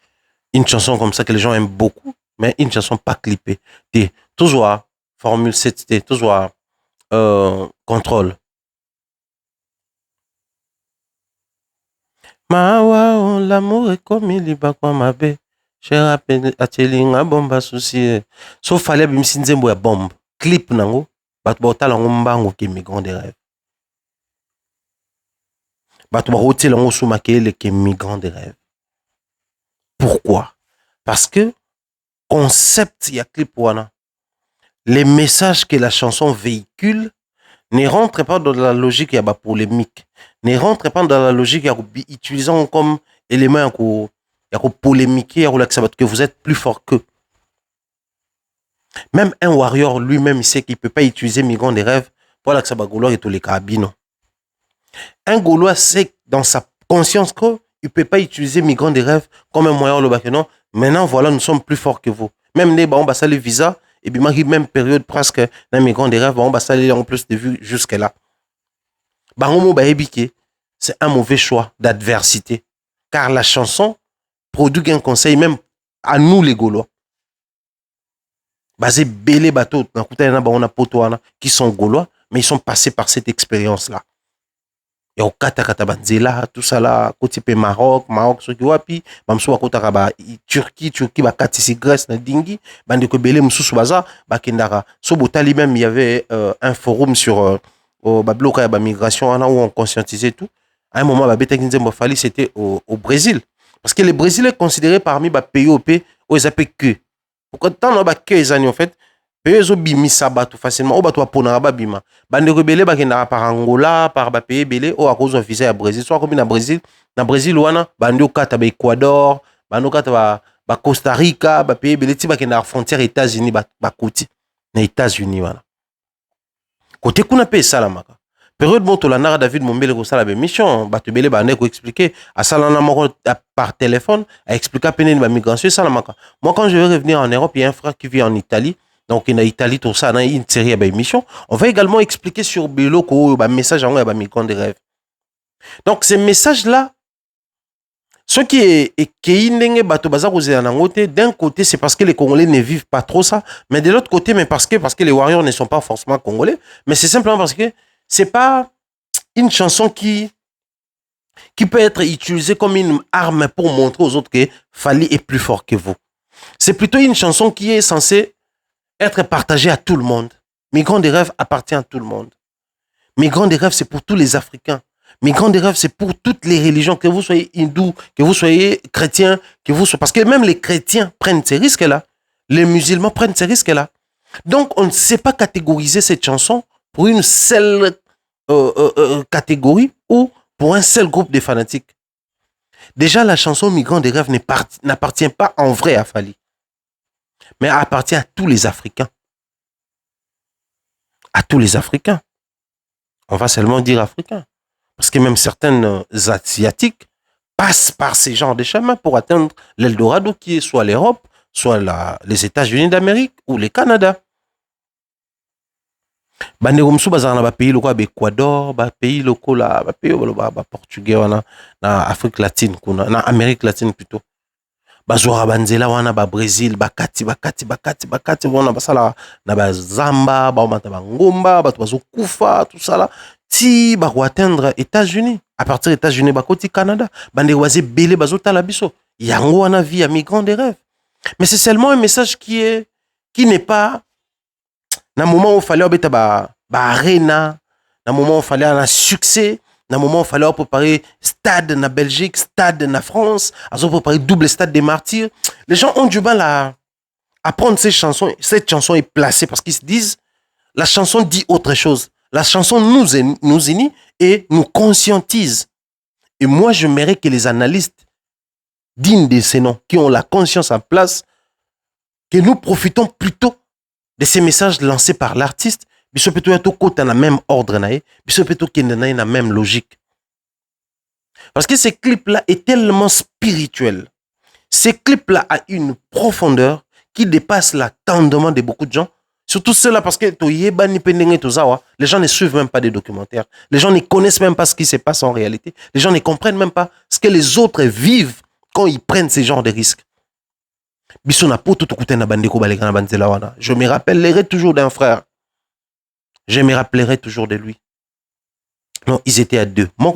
S1: une chanson comme ça que les gens aiment beaucoup, mais une chanson pas clippée. Toujours Formule 7, toujours contrôle. Mawa, l'amour est comme il est pas comme ma bé. Cher atelinga bomba souci. Sauf fallait bimsi nzembo ya bombe. Clip nango, bat bota lango mbango ke migrant des rêves. Bat bota lango soumakele ke migrant des rêves. Pourquoi? Parce que concept ya clip wana, les messages que la chanson véhicule ne rentrent pas dans la logique ya ba polémique, ne rentrent pas dans la logique ya utilisant comme élément ya polémiquer que vous êtes plus fort qu'eux. Même un warrior lui-même il sait qu'il peut pas utiliser migrant des rêves pour que ça ba Gaulois et tous les carabines. Un Gaulois sait dans sa conscience qu'il ne peut pas utiliser migrant des rêves comme un moyen le bac non. Maintenant voilà, nous sommes plus forts que vous. Même les on va ça les visas et puis même période presque d'un migrant des rêves on va ça les en plus de vue jusque là. Bangomo ba ebike, c'est un mauvais choix d'adversité car la chanson produit un conseil même à nous les Gaulois. Basé belé bateau on a potoana qui sont Gaulois mais ils sont passés par cette expérience là. Et au kata banzela tout ça là côté Maroc ce qui wapi bamso akota ba Turquie ba katisi Grèce na dingi bande ko belé mususu baza ba kendara so botali même il y avait un forum sur babloka ya ba migration où on conscientisait tout. À un moment ba betekinzembo fali c'était au Brésil. Parce que le Brésil est considéré parmi les pays où ils appellent que. Pourquoi tant on a que les années en fait, pays ils ont bimi sabato facilement, ou bato apona ba bima. Bande rebelle ba kenda par Angola, par ba pays belé ou à cause d'un visa à Brésil, soit comme na Brésil wana bande okata ba Équateur, bande okata ba Costa Rica, ba pays belé ti ba kenda frontière États-Unis ba côté na États-Unis wana. Côté kuna pe salamaka. Période bon la nara David Mombele ko sala be mission bato belé bande ko expliquer à salana moko par téléphone à expliquer peine ma migration salamaka. Moi quand je vais revenir en Europe, il y a un frère qui vit en Italie. Donc en Italie tout ça dans une série à émission. On va également expliquer sur Bélo ko ba message en ba migrant des rêves. Donc ces messages là ce qui est bato baza d'un côté c'est parce que les Congolais ne vivent pas trop ça, mais de l'autre côté mais parce que les warriors ne sont pas forcément congolais, mais c'est simplement parce que c'est pas une chanson qui peut être utilisée comme une arme pour montrer aux autres que Fally est plus fort que vous. C'est plutôt une chanson qui est censée être partagée à tout le monde. Migrant des rêves appartient à tout le monde. Migrant des rêves, c'est pour tous les Africains. Migrant des rêves, c'est pour toutes les religions, que vous soyez hindou, que vous soyez chrétien, parce que même les chrétiens prennent ces risques-là. Les musulmans prennent ces risques-là. Donc, on ne sait pas catégoriser cette chanson pour une seule catégorie ou pour un seul groupe de fanatiques. Déjà, la chanson Migrant des rêves n'appartient pas en vrai à Fally, mais appartient à tous les Africains. À tous les Africains. On va seulement dire Africains. Parce que même certaines Asiatiques passent par ces genres de chemins pour atteindre l'Eldorado qui est soit l'Europe, soit les États-Unis d'Amérique ou le Canada. Bande komsu bazana ba pays loko ba Équateur, ba pays loko la ba pays ba portugais wana na Afrique latine kuna na Amérique latine plutôt. Bazora banzela wana ba Brésil bakati wana basala na ba Zamba ba mata ba ngomba ba bazo kufa tout ça là ti ba atteindre États-Unis à partir des États-Unis ba koti Canada bande waze belé bazo tala biso yango wana vie à migrant des rêves. Mais c'est seulement un message qui n'est pas na moment où il fallait obéter ba arena, na moment où il fallait un succès, na moment où il fallait préparer stade na Belgique, stade na France, à préparer double stade des martyrs. Les gens ont du mal à prendre ces chansons. Cette chanson est placée parce qu'ils se disent la chanson dit autre chose. La chanson nous unit et nous conscientise. Et moi, je mérite que les analystes dignes de ces noms, qui ont la conscience en place, que nous profitons plutôt de ces messages lancés par l'artiste, biso plutôt yato kota na même ordre nae, biso plutôt kende nae na même logique. Parce que ces clips-là est tellement spirituel. Ces clips-là a une profondeur qui dépasse l'attendement de beaucoup de gens. Surtout ceux-là parce que les gens ne suivent même pas des documentaires. Les gens ne connaissent même pas ce qui se passe en réalité. Les gens ne comprennent même pas ce que les autres vivent quand ils prennent ces genres de risques. Je me rappellerai toujours d'un frère. Je me rappellerai toujours de lui. Non, ils étaient à deux. Mon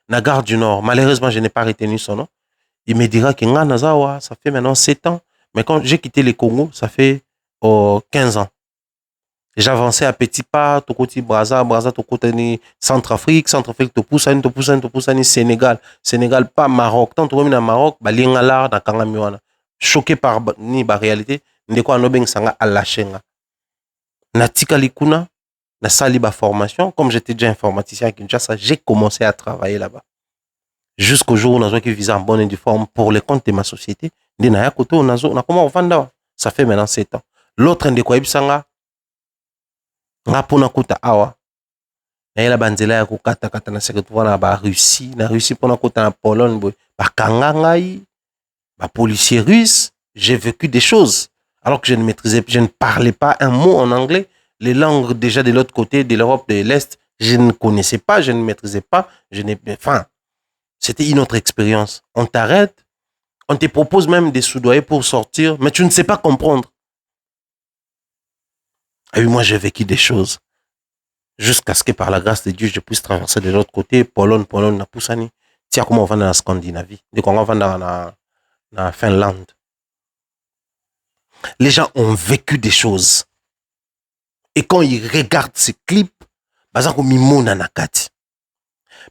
S1: na gare du Nord. Malheureusement, je n'ai pas retenu son nom. Il me dira que ça fait maintenant 7 ans. Mais quand j'ai quitté le Congo, ça fait 15 ans. J'avançais à petits pas, Tokoti Braza, Tokotani Centrafrique, Topoussani, Sénégal. Sénégal, pas Maroc. Tant que je Maroc, Balingala, na Kangamiwana. Choqué par la réalité, ndeko anobeng sanga alashenga. Natika likuna, na sali ba formation, comme j'étais déjà informaticien à Kinshasa, j'ai commencé à travailler là-bas. Jusqu'au jour où on a qui visa en bonne et due forme pour le compte de ma société. Ça fait maintenant 7 ans. L'autre ndeko ibsanga nga pona kuta awa. Na yela banzela ya kukata kata na secrétaire na ba Russie, na Russie pona kuta na Pologne boy. Ba kanga ngai. Bah, policier russe, j'ai vécu des choses. Alors que je ne parlais pas un mot en anglais. Les langues déjà de l'autre côté de l'Europe de l'Est, je ne connaissais pas, je ne maîtrisais pas. Enfin, c'était une autre expérience. On t'arrête, on te propose même des soudoyers pour sortir, mais tu ne sais pas comprendre. Et oui, moi, j'ai vécu des choses. Jusqu'à ce que par la grâce de Dieu, je puisse traverser de l'autre côté, Pologne, na Poussani. Tiens, comment on va dans la Scandinavie? Donc, on va dans la Finlande. Les gens ont vécu des choses. Et quand ils regardent ces clips,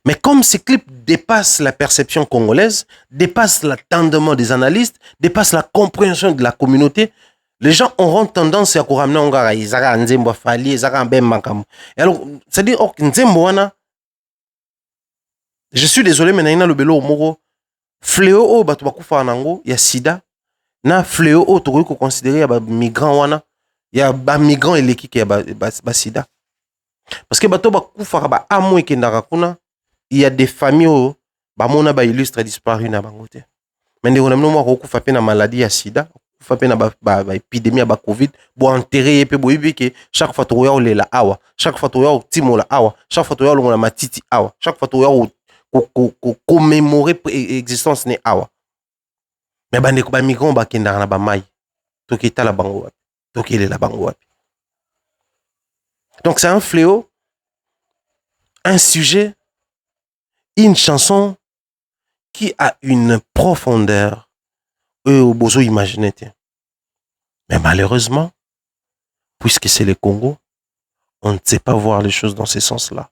S1: mais comme ces clips dépassent la perception congolaise, dépassent l'attendement des analystes, dépassent la compréhension de la communauté, les gens auront tendance à ramener en gara. Alors, c'est-à-dire, je suis désolé, mais il y a le bélo au Moro. Fléau au bato bakufa nango ya sida na fléau au to ko considérer ba migrant wana ya ba migrant eleki ke ba sida parce que bato bakufa ba amo ekendaka kuna il y a des familles ba mona ba illustre disparu na bangote mais ndeko na mno ko kufa pe na maladie ya sida kufa pe na ba épidémie ba covid bo enterrer pe bo ibike chaque fois to ya olela awa chaque fois to ya timola awa chaque fois to ya longa matiti awa chaque fois to ya commémorer l'existence ne awa mais bande ko ba migrant ba kenda na ba mai to ki tala bango wapi to ki la bango wapi. Donc c'est un fléau, un sujet, une chanson qui a une profondeur au besoin imaginer. Mais malheureusement, puisque c'est le Congo, on ne sait pas voir les choses dans ce sens-là.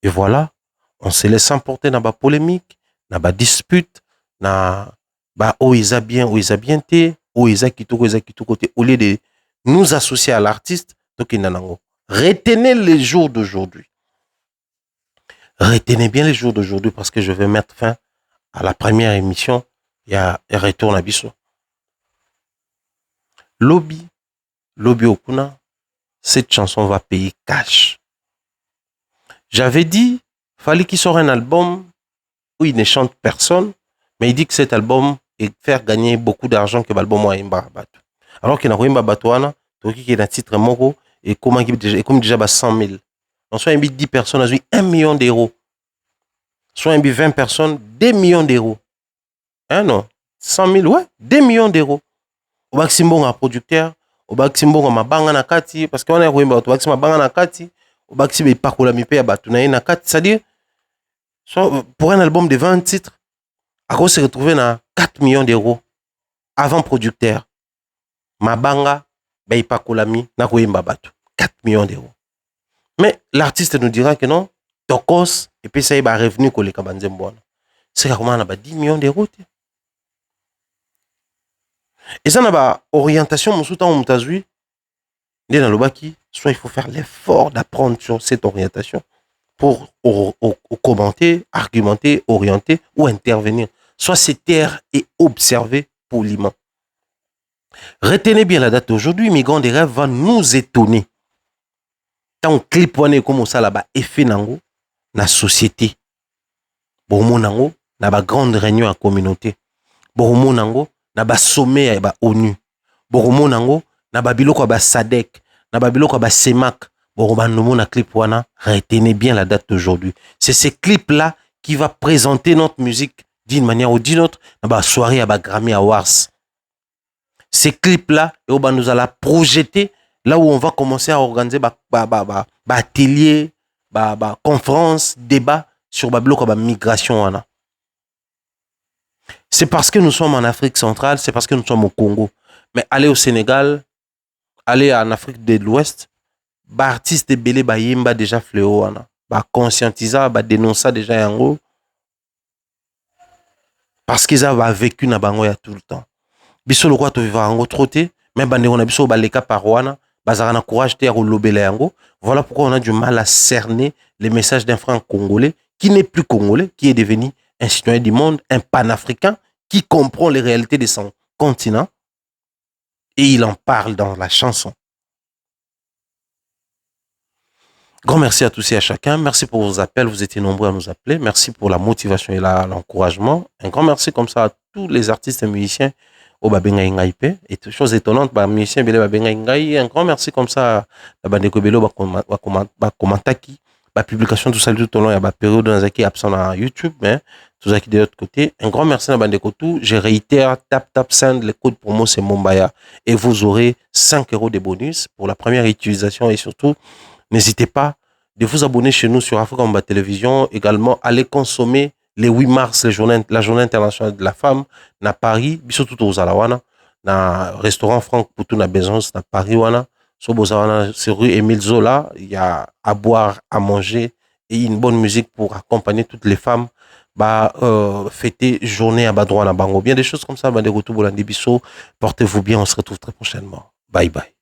S1: Et voilà, on se laisse emporter dans la polémique, dans la dispute, dans la où ils a bien été, où ils a quitté côté, au lieu de nous associer à l'artiste, retenez les jours d'aujourd'hui. Retenez bien les jours d'aujourd'hui parce que je vais mettre fin à la première émission. Il y a un retour à Bissau. Lobby Okuna, cette chanson va payer cash. J'avais dit, fallait qu'il sorte un album où il ne chante personne, mais il dit que cet album est faire gagner beaucoup d'argent que l'album a Imba Batou. Alors qu'il y a Imba Batouana, qui est un titre moro, et comme déjà 100 000. Donc, soit il y a 10 personnes, il y a 1 million d'euros. Soit il y a 20 personnes, 2 millions d'euros. Hein, non? 100 000, ouais, 2 millions d'euros. Au maximum, un producteur, au maximum, un banga na kati, parce qu'on a au maximum, un banga na kati, au maximum, il parcourt la mipé à Batounaï na kati. C'est-à-dire, pour un album de 20 titres, à cause se retrouver dans 4 millions d'euros avant producteur. Mabanga, il parcourt la mi, na koyemba Batou. 4 millions d'euros. Mais l'artiste nous dira que non, Tokos, et puis ça y est, revenu pour les Kabanzembouana. C'est comment on a 10 millions d'euros. Et ça, on a orientation, mon soutien au Moutazui, dans le Baki, soit il faut faire l'effort d'apprendre sur cette orientation pour commenter, argumenter, orienter ou intervenir. Soit se taire et observer poliment. Retenez bien la date aujourd'hui. Migrants des rêves va nous étonner. Tant clip wane comme ça là-bas, effet nango, na société. Bon, nango, na ba grande réunion en communauté. Bon, nango, na ba sommet à ba ONU. Bon, nango, na ba biloko ba SADC, na ba biloko ba CEMAC. Bon, na clip wana, retenez bien la date d'aujourd'hui. C'est ces clips-là qui va présenter notre musique d'une manière ou d'une autre, na ba soirée à ba Grammy Awards. Ces clips-là, nous allons projeter là où on va commencer à organiser atelier, conférence, débat sur le bloc de migration. C'est parce que nous sommes en Afrique centrale, c'est parce que nous sommes au Congo. Mais aller au Sénégal, aller en Afrique de l'Ouest, artistes de Belé Bayimba déjà fléau, conscientiser, dénoncer déjà yango, parce qu'ils ont vécu na bango ya tout le temps. Biso le roi to vivre en troté, même bande on a biso baleka paroana, bazarana courage te rolobela yango. Voilà pourquoi on a du mal à cerner les messages d'un frère congolais qui n'est plus congolais, qui est devenu un citoyen du monde, un panafricain qui comprend les réalités de son continent et il en parle dans la chanson. Grand merci à tous et à chacun. Merci pour vos appels. Vous étiez nombreux à nous appeler. Merci pour la motivation et l'encouragement. Un grand merci comme ça à tous les artistes et musiciens au Babenga Ingaipe. Et chose étonnante, musicien Bele Babenga Ingai. Un grand merci comme ça à Bandeko Belo Bakomataki. La publication tout ça tout au long, il y a une période dans laquelle absent à YouTube, mais tout ça qui de l'autre côté. Un grand merci à Bandeko tout. Je réitère, tap send, le code promo c'est Mombaya. Et vous aurez 5 € de bonus pour la première utilisation et surtout, n'hésitez pas de vous abonner chez nous sur Africa Mba Télévision. Également, allez consommer les 8 mars, la journée internationale de la femme, à Paris, surtout aux Alawana, dans restaurant Franck Poutou na Bezons, à Paris, sur rue Émile Zola. Il y a à boire, à manger et une bonne musique pour accompagner toutes les femmes. Fêter journée à Badroana Bango. Bien des choses comme ça, des retours Bolandi Bisso. Portez-vous bien, on se retrouve très prochainement. Bye bye.